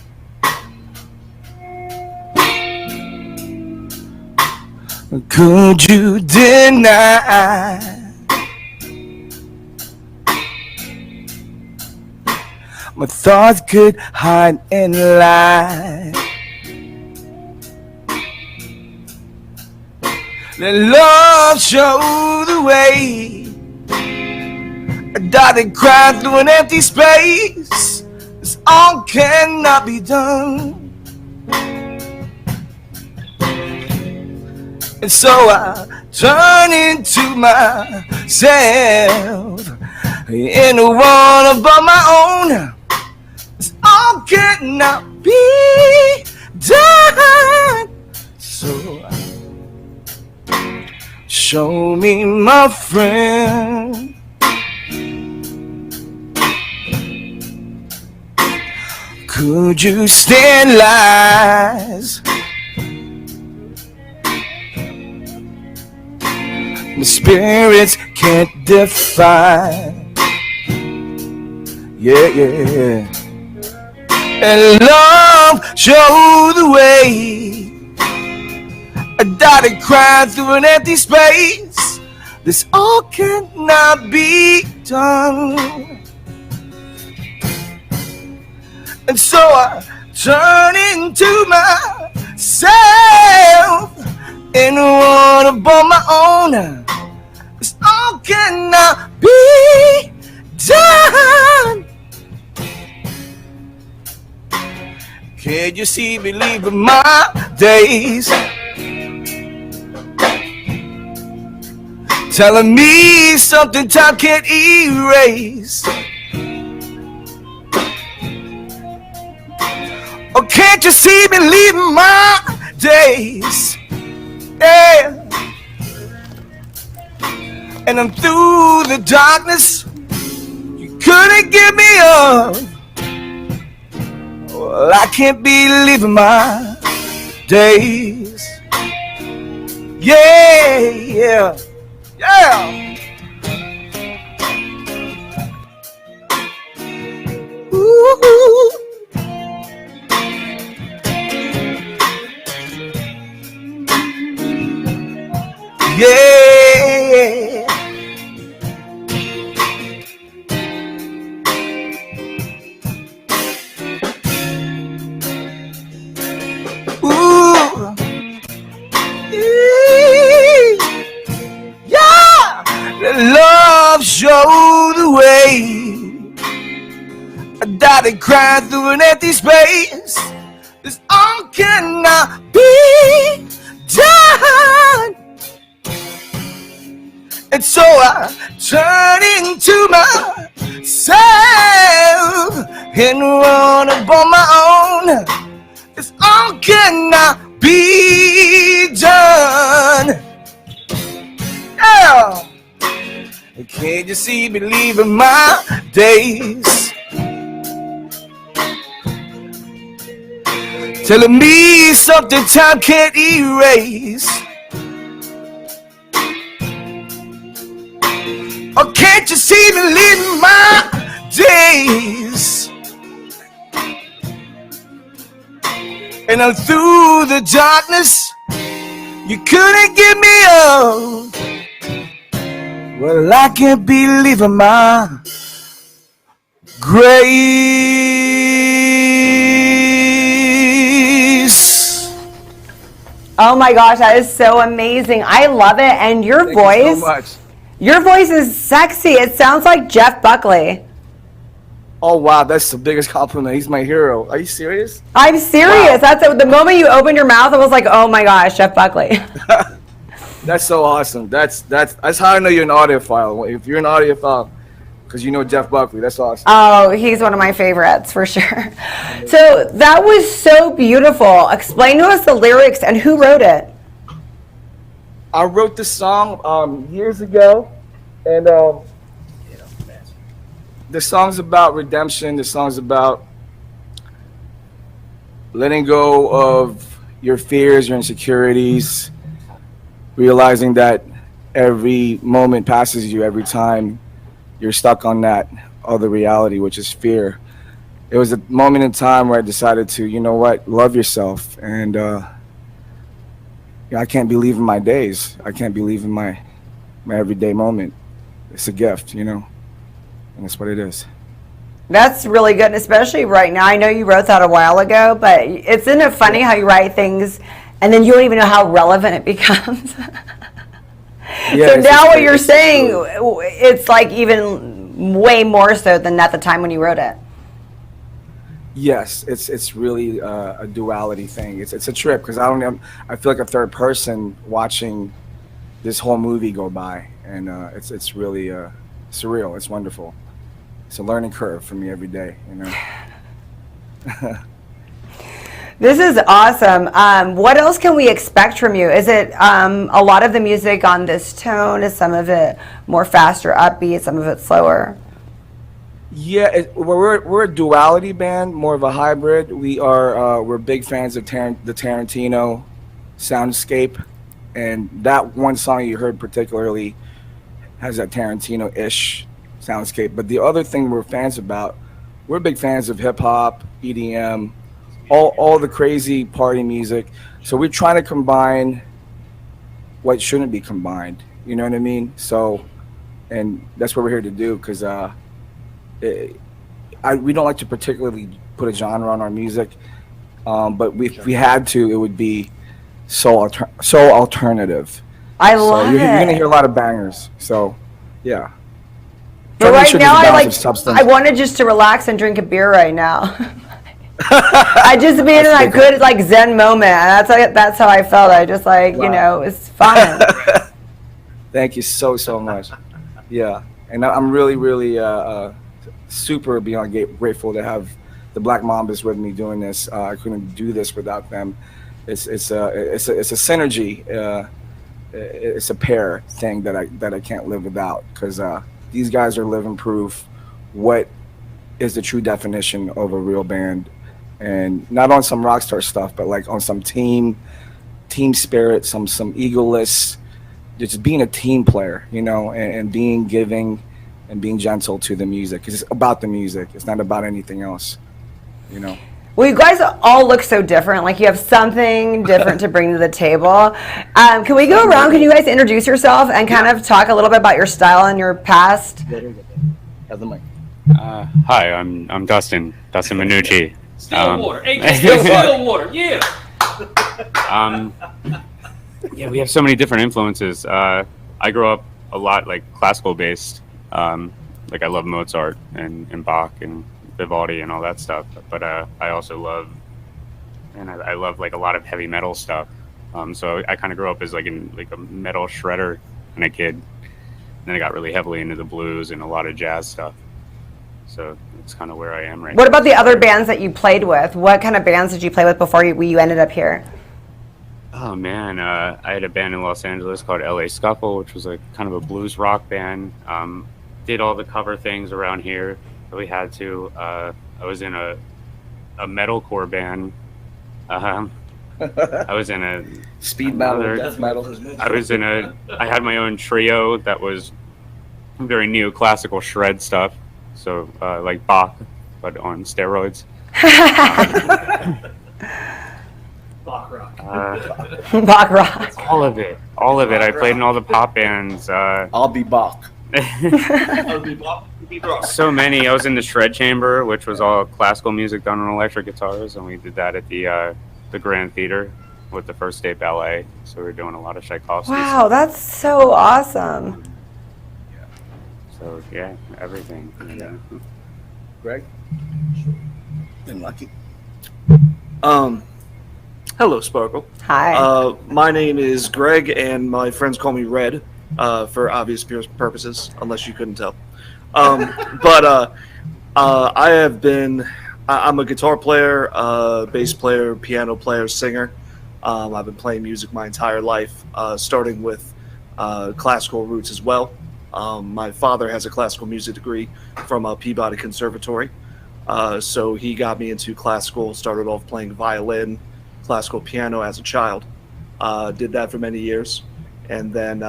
could you deny my thoughts could hide and lie? Let love show the way. I died and cried through an empty space. This all cannot be done. And so I turn into myself in a world above my own. This all cannot be done. So show me, my friend, could you stand lies? The spirits can't define. Yeah. And love show the way. I died and cried through an empty space. This all cannot be done. And so I turn into myself in a world above my own. This all cannot be done. Can't you see me leaving my days? Telling me something time can't erase. Or can't you see me leaving my days? Yeah. And I'm through the darkness. You couldn't give me up. Well, I can't be leaving my days. Yeah. body crying through an empty space. This all cannot be done. And so I turn into myself and run up on my own. This all cannot be done. Yeah. Can't you see me leaving my days? Telling me something time can't erase. Or can't you see me living my days? And I'm through the darkness, you couldn't get me up. Well, I can't be leaving my grace. Oh my gosh, that is so amazing. I love it. And your Thank voice, you so much. your voice is sexy. It sounds like Jeff Buckley. Oh wow, that's the biggest compliment. He's my hero. Are you serious? I'm serious. Wow. That's the moment you opened your mouth, I was like, oh my gosh, Jeff Buckley. That's so awesome. That's how I know you're an audiophile. If you're an audiophile, because you know Jeff Buckley, that's awesome. Oh, he's one of my favorites for sure. So that was so beautiful. Explain to us the lyrics and who wrote it. I wrote this song years ago, and the song's about redemption. The song's about letting go of your fears, your insecurities, realizing that every moment passes you every time you're stuck on that other reality, which is fear. It was a moment in time where I decided to, you know what, love yourself. And I can't be leaving my days. I can't be leaving my everyday moment. It's a gift, you know, and that's what it is. That's really good, especially right now. I know you wrote that a while ago, but isn't it funny how you write things and then you don't even know how relevant it becomes? Yeah, so now what you're it's saying, true. it's like even way more so than at the time when you wrote it. Yes, it's really a duality thing. It's a trip because I feel like a third person watching this whole movie go by, and it's really surreal. It's wonderful. It's a learning curve for me every day, you know. This is awesome. What else can we expect from you? Is it a lot of the music on this tone? Is some of it more faster, upbeat, some of it slower? Yeah, we're a duality band, more of a hybrid. We're big fans of the Tarantino soundscape, and that one song you heard particularly has that Tarantino-ish soundscape. But the other thing we're big fans of hip hop, EDM, all the crazy party music. So we're trying to combine what shouldn't be combined. You know what I mean? So, and that's what we're here to do because we don't like to particularly put a genre on our music, but if we had to, it would be soul alternative. I love You're it. gonna hear a lot of bangers. So, yeah. But Try to make right sure now, there's a balance of substance. I wanted just to relax and drink a beer right now. I just been in a good Zen moment. And that's how I felt. I just Wow. it's fun. Thank you so much. Yeah, and I'm really super beyond grateful to have the Black Mambas with me doing this. I couldn't do this without them. It's a synergy. It's a pair thing that I can't live without because these guys are living proof what is the true definition of a real band, and not on some rock star stuff, but like on some team spirit, some egoless, just being a team player, you know, and being giving and being gentle to the music because it's about the music. It's not about anything else, you know. Well, you guys all look so different. Like you have something different to bring to the table. Can we go around? Can you guys introduce yourself and kind of talk a little bit about your style and your past? Have the mic. Hi, I'm Dustin Minucci. Still water. Hey, still water. Yeah. Yeah, we have so many different influences. I grew up a lot like classical based. Like I love Mozart and Bach and Vivaldi and all that stuff. But I also love, and I love like a lot of heavy metal stuff. So I kind of grew up as like a metal shredder and a kid. And then I got really heavily into the blues and a lot of jazz stuff. So it's kind of where I am right now. What about the other bands that you played with? What kind of bands did you play with before you ended up here? Oh man, I had a band in Los Angeles called LA Scuffle, which was like kind of a blues rock band. Did all the cover things around here. Really had to. I was in a metalcore band. I was in a Speed metal, death metal. I had my own trio that was very neoclassical shred stuff. So like Bach, but on steroids. Bach rock. Bach rock. All of it. I played in all the pop bands. I'll be Bach. So many. I was in the shred chamber, which was all classical music done on electric guitars, and we did that at the Grand Theater with the First State Ballet. So we were doing a lot of Tchaikovsky. Wow, that's so awesome. So yeah, everything. Yeah. Greg? Been lucky. Hello, Sparkle. Hi. My name is Greg, and my friends call me Red for obvious purposes, unless you couldn't tell. But I have been. I'm a guitar player, bass player, piano player, singer. I've been playing music my entire life, starting with classical roots as well. My father has a classical music degree from Peabody Conservatory, so he got me into classical. Started off playing violin, classical piano as a child. Did that for many years, and then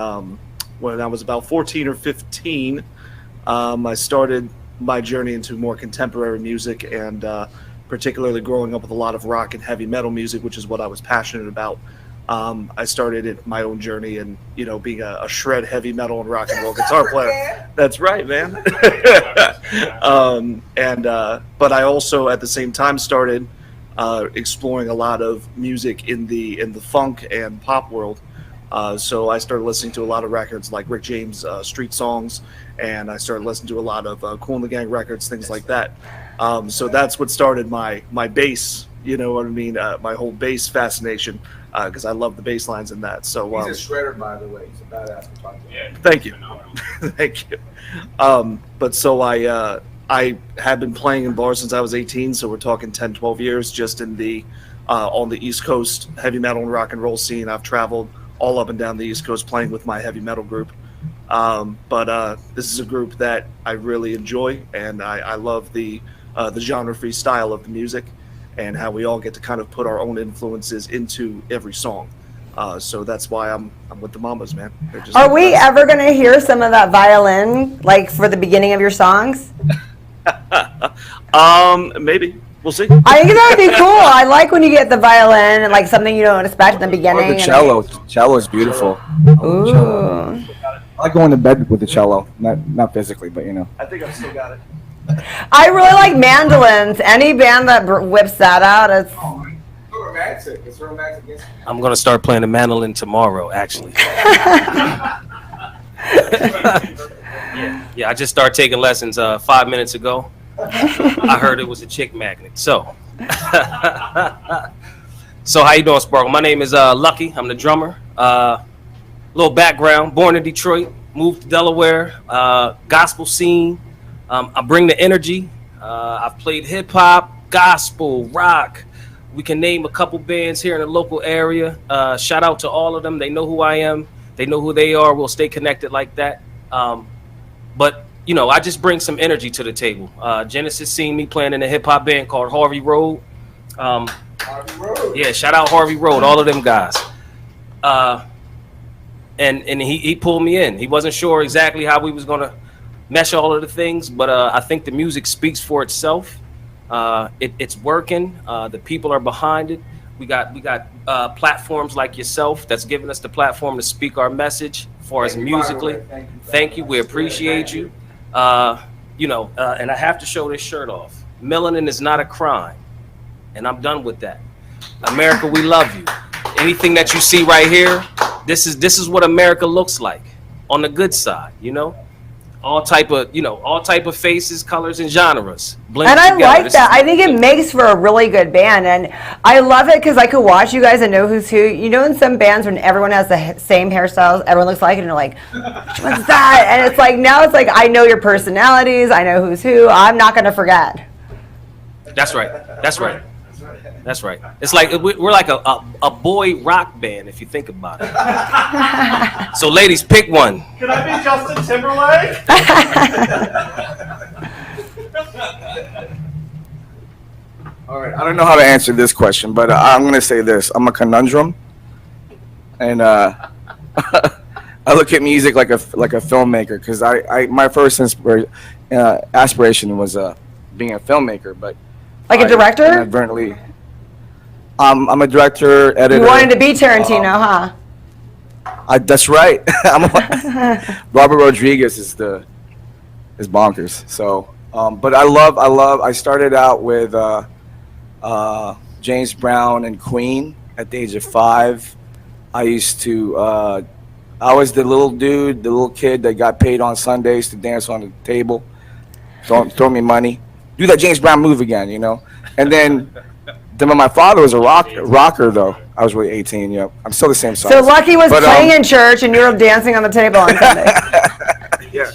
when I was about 14 or 15, I started my journey into more contemporary music, and particularly growing up with a lot of rock and heavy metal music, which is what I was passionate about. I started my own journey and, being a shred heavy metal and rock and roll guitar player. That's right, man. But I also at the same time started exploring a lot of music in the funk and pop world. So I started listening to a lot of records like Rick James street songs, and I started listening to a lot of Kool and the Gang records, things like that. So that's what started my bass, my whole bass fascination, because I love the bass lines in that. So He's a shredder, by the way. He's a badass. Yeah, thank you. Thank you. But so I have been playing in bars since I was 18, so we're talking 10, 12 years just in on the East Coast heavy metal and rock and roll scene. I've traveled all up and down the East Coast playing with my heavy metal group. But this is a group that I really enjoy, and I love the genre-free style of the music and how we all get to kind of put our own influences into every song. So that's why I'm with the Mambas, man. Are we ever going to hear some of that violin, like for the beginning of your songs? Maybe. We'll see. I think that would be cool. I like when you get the violin and like something you don't expect in the beginning. Or the cello. Cello is beautiful. Ooh. I like going to bed with the cello. Not physically, but I think I've still got it. I really like mandolins. Any band that whips that out, it's romantic. It's romantic. I'm gonna start playing the mandolin tomorrow, actually. Yeah, I just started taking lessons 5 minutes ago. I heard it was a chick magnet. So how you doing, Sparkle? My name is Lucky. I'm the drummer. Little background: born in Detroit, moved to Delaware. Gospel scene. I bring the energy. I've played hip hop, gospel, rock. We can name a couple bands here in the local area. Shout out to all of them. They know who I am. They know who they are. We'll stay connected like that. But I just bring some energy to the table. Genesis seen me playing in a hip hop band called Harvey Road. Harvey Road. Yeah, shout out Harvey Road, all of them guys. And he pulled me in. He wasn't sure exactly how we was gonna mesh all of the things, but I think the music speaks for itself. It's working. The people are behind it. We got platforms like yourself that's giving us the platform to speak our message as far as musically. Thank you. We appreciate you. And I have to show this shirt off. Melanin is not a crime, and I'm done with that. America, we love you. Anything that you see right here, this is what America looks like on the good side. all type of faces, colors, and genres. Blended And I together. like This that. is- I think it makes for a really good band, and I love it because I could watch you guys and know who's who. You know, in some bands when everyone has the same hairstyles, everyone looks like it, and you're like, "What's that?" And it's like now it's like I know your personalities. I know who's who. I'm not gonna forget. That's right. That's right. That's right. It's like we're like a boy rock band if you think about it. So, ladies, pick one. Can I be Justin Timberlake? All right, I don't know how to answer this question, but I'm going to say this. I'm a conundrum, and I look at music like a filmmaker because my first aspiration was being a filmmaker, but Like a director? inadvertently, I'm a director, editor. You wanted to be Tarantino, huh? That's right. Robert Rodriguez is bonkers. So, but I started out with James Brown and Queen at the age of 5. I used to, I was the little dude, the little kid that got paid on Sundays to dance on the table, throw me money, do that James Brown move again, you know. And then when my father was a rocker though, I was really 18. Yeah, I'm still the same size. So Lucky was But, playing in church, and you were dancing on the table on Sunday. Yeah.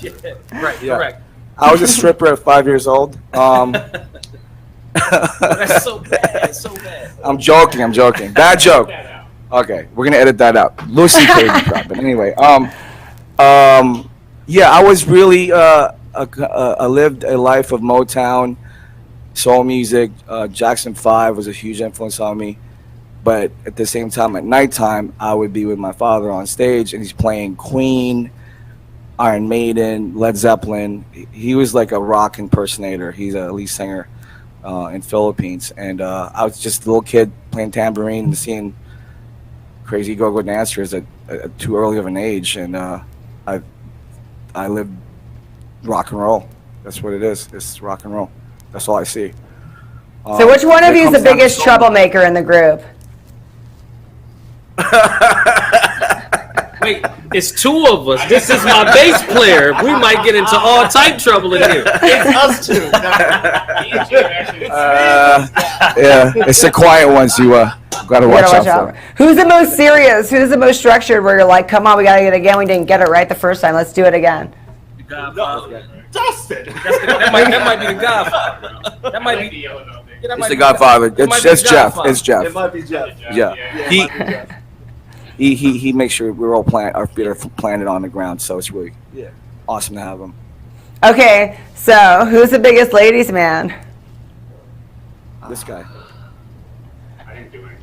Right. Yeah. Correct. I was a stripper at 5 years old. That's so bad. So bad. I'm joking. Bad joke. Okay, we're gonna edit that out. Lucy Cage crap. But anyway, yeah, I was really I lived a life of Motown, soul music. Jackson 5 was a huge influence on me. But at the same time, at nighttime, I would be with my father on stage, and he's playing Queen, Iron Maiden, Led Zeppelin. He was like a rock impersonator. He's a lead singer in Philippines, and I was just a little kid playing tambourine and seeing crazy go-go dancers at too early of an age, and I lived rock and roll. That's what it is. It's rock and roll. That's all I see. So which one of it you is the comes down to biggest soul. troublemaker in the group? Wait, it's 2 of us. This is my bass player. We might get into all type trouble in here. It's us two. Yeah, it's the quiet ones you gotta You watch gotta out for. Who's the most serious? Who's the most structured? Where you're like, come on, we gotta get it again. We didn't get it right the first time. Let's do it again. The Godfather. Justin. That might be the Godfather. That might be. Yeah, that It's might the be- Godfather. that might It's be Jeff. Godfather. It's Jeff. It might be Jeff. Yeah. It might be Jeff. He makes sure we're all our feet are planted on the ground. So it's really awesome to have him. Okay, so who's the biggest ladies' man? This guy. I didn't do it.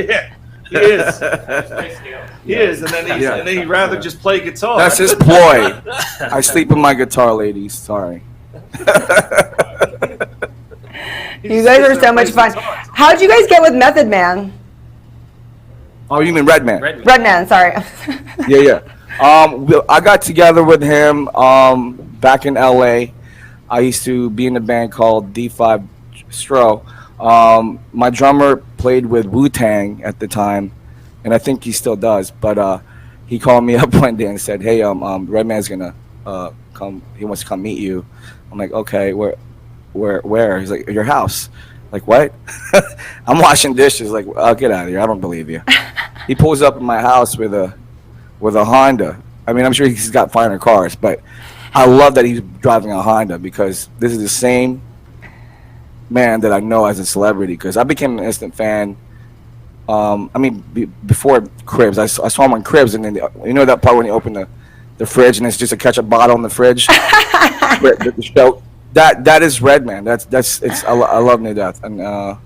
Yeah, he is. Nice scale. He is, and then he'd rather just play guitar. That's his ploy. I sleep with my guitar, ladies. Sorry. You guys are so much fun. How'd you guys get with Method Man? Oh, you mean Redman? Redman, sorry. Yeah. I got together with him back in LA. I used to be in a band called D5 Stro. My drummer played with Wu-Tang at the time, and I think he still does. But he called me up one day and said, "Hey, Redman's gonna come. He wants to come meet you." I'm like, "Okay, where?" He's like, "Your house." Like, what? I'm washing dishes. Like, oh, get out of here. I don't believe you. He pulls up in my house with a Honda. I mean, I'm sure he's got finer cars, but I love that he's driving a Honda because this is the same man that I know as a celebrity because I became an instant fan. I mean, before Cribs, I saw him on Cribs, and then you know that part when you open the fridge and it's just a ketchup bottle in the fridge? the show. That is Redman. I love him to death. And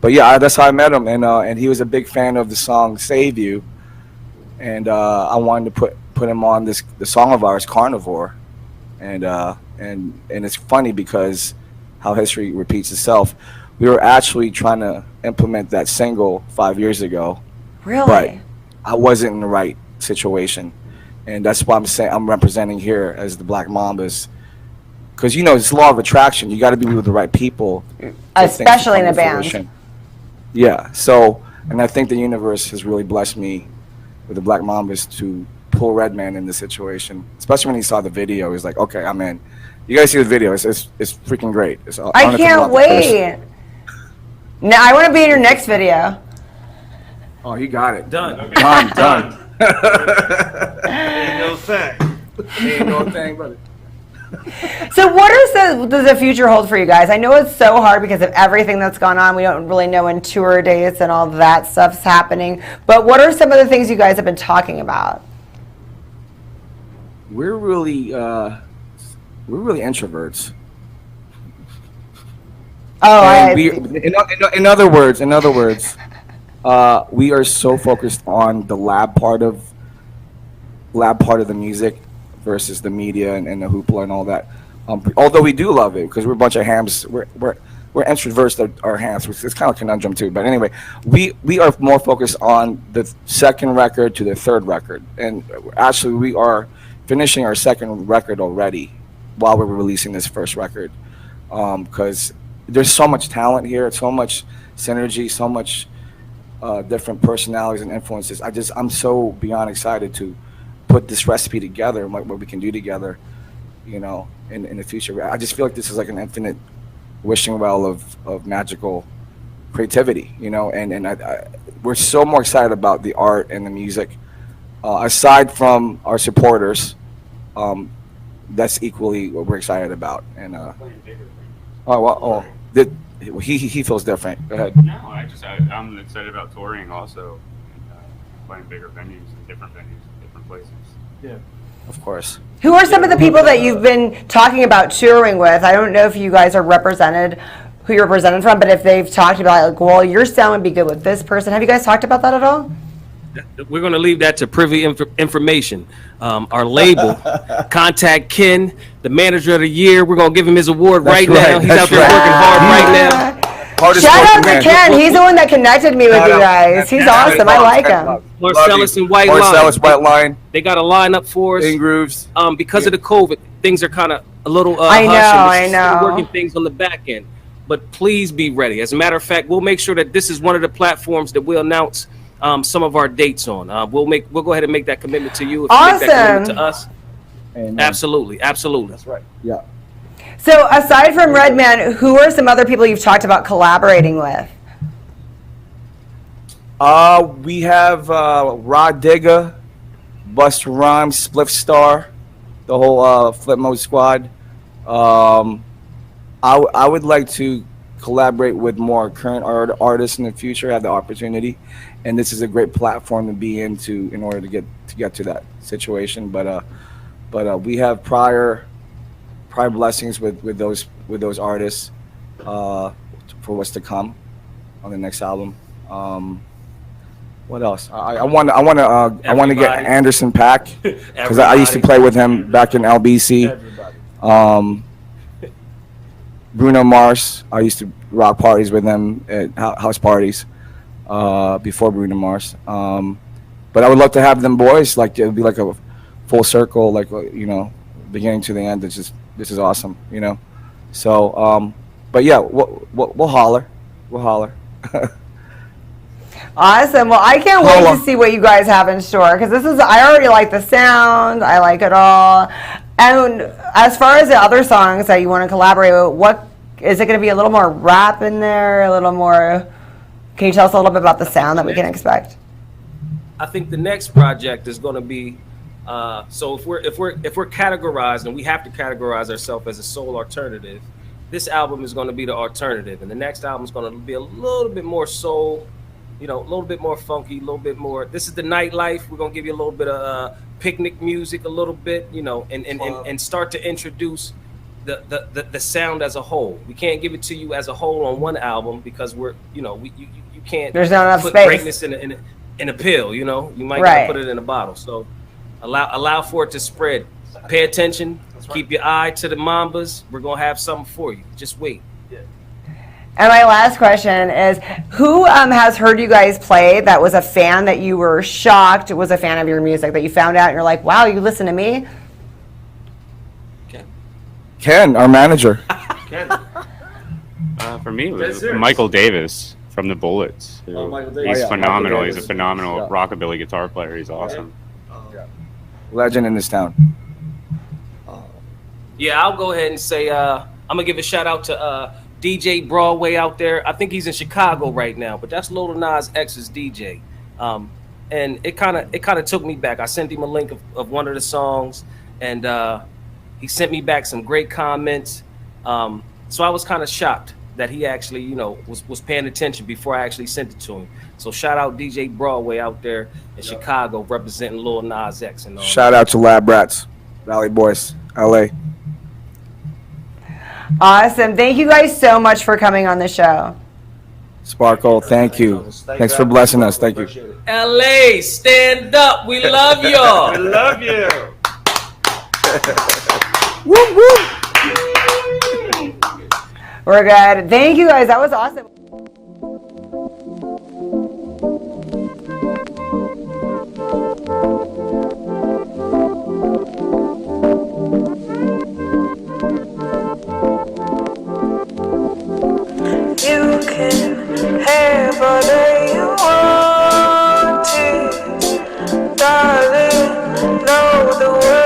but yeah, that's how I met him, and he was a big fan of the song "Save You," and I wanted to put him on the song of ours, "Carnivore," and it's funny because how history repeats itself. We were actually trying to implement that single 5 years ago, Really? but I wasn't in the right situation, and that's why I'm representing here as the Black Mambas. Because, it's law of attraction. You got to be with the right people. for things to Especially in come a to band. fruition. Yeah. So, and I think the universe has really blessed me with the Black Mambas to pull Redman in this situation, especially when he saw the video. He's like, okay, I'm in. You guys see the video? It's freaking great. I can't wait. Now I want to be in your next video. Oh, he got it. Done. Done. Ain't no thing. Ain't no thing, brother. So what does the future hold for you guys? I know it's so hard because of everything that's gone on. We don't really know when tour dates and all that stuff's happening. But what are some of the things you guys have been talking about? We're really introverts. Oh, in other words, we are so focused on the lab part of the music versus the media and the hoopla and all that. Although we do love it because we're a bunch of hams. We're introverts that are hams, which is kind of a conundrum too. But anyway, we are more focused on the second record to the third record, and actually we are finishing our second record already while we're releasing this first record, because there's so much talent here, so much synergy, so much different personalities and influences. I'm so beyond excited to put this recipe together and what we can do together, in the future. I just feel like this is like an infinite wishing well of magical creativity, and we're so more excited about the art and the music. Aside from our supporters, that's equally what we're excited about. And he feels different. Go ahead. No, I'm excited about touring also, and playing bigger venues and different places. Yeah. Of course. who are some of the people that you've been talking about touring with? I don't know if you guys are represented, who you're represented from, but if they've talked about like, well, your sound would be good with this person. Have you guys talked about that at all? We're going to leave that to privy information. Our label, contact Ken, the manager of the year. We're going to give him his award right now. He's out there working hard right now. Shout out to Ken. He's the one that connected me with you guys. He's awesome. I like him. Marcellus and White Line. They got a lineup for us. In Grooves. Because of the COVID, things are kind of a little I know. We're working things on the back end. But please be ready. As a matter of fact, we'll make sure that this is one of the platforms that we'll announce some of our dates on. We'll go ahead and make that commitment to you. If you make that commitment to us. Amen. Absolutely. That's right. Yeah. So aside from Redman, who are some other people you've talked about collaborating with? We have Rod Digga, Busta Rhymes, Spliff Star, the whole Flip Mode squad. I would like to collaborate with more current artists in the future, have the opportunity, and this is a great platform to be in order to get to that situation. But we have prior blessings with those artists for what's to come on the next album. What else? I want to get Anderson .Paak because I used to play with him back in LBC. Bruno Mars, I used to rock parties with him at house parties before Bruno Mars. But I would love to have them boys, like it would be like a full circle, like beginning to the end. This is awesome, So, but yeah, we'll holler. Awesome. Well, I can't wait to see what you guys have in store because I already like the sound. I like it all. And as far as the other songs that you want to collaborate with, what is it going to be? A little more rap in there? A little more? Can you tell us a little bit about the sound that we can expect? I think the next project is going to be. So if we're categorized, and we have to categorize ourselves as a soul alternative, this album is going to be the alternative, and the next album is going to be a little bit more soul, a little bit more funky, a little bit more. This is the nightlife. We're going to give you a little bit of picnic music, a little bit, and start to introduce the sound as a whole. We can't give it to you as a whole on one album because you can't. There's not enough put space. Greatness in a pill. You might gotta put it in a bottle. So allow for it to spread. Pay attention. Keep your eye to the Mambas. We're gonna have something for you. Just wait. And my last question is, who has heard you guys play that was a fan that you were shocked was a fan of your music, that you found out and you're like, wow, you listen to me? Ken, our manager. For me, it was Michael Davis from the Bullets. Michael Davis. He's phenomenal. Michael He's a Davis. phenomenal rockabilly guitar player. He's awesome. legend in this town. Yeah, I'll go ahead and say I'm gonna give a shout out to DJ Broadway out there. I think he's in Chicago right now, but that's Lil Nas X's DJ. And it kind of took me back. I sent him a link of one of the songs, and he sent me back some great comments. So I was kind of shocked that he actually, you know, was paying attention before I actually sent it to him. So shout out DJ Broadway out there in Chicago representing Lil Nas X. And all Shout out to Lab Rats, Valley Boys, LA. Awesome. Thank you guys so much for coming on the show. Sparkle, thank you. Thanks for blessing us. Thank you. LA, stand up. We love y'all. We love you. Woo, woo. We're good. Thank you guys. That was awesome. You can have all that you want, darling. Know the world.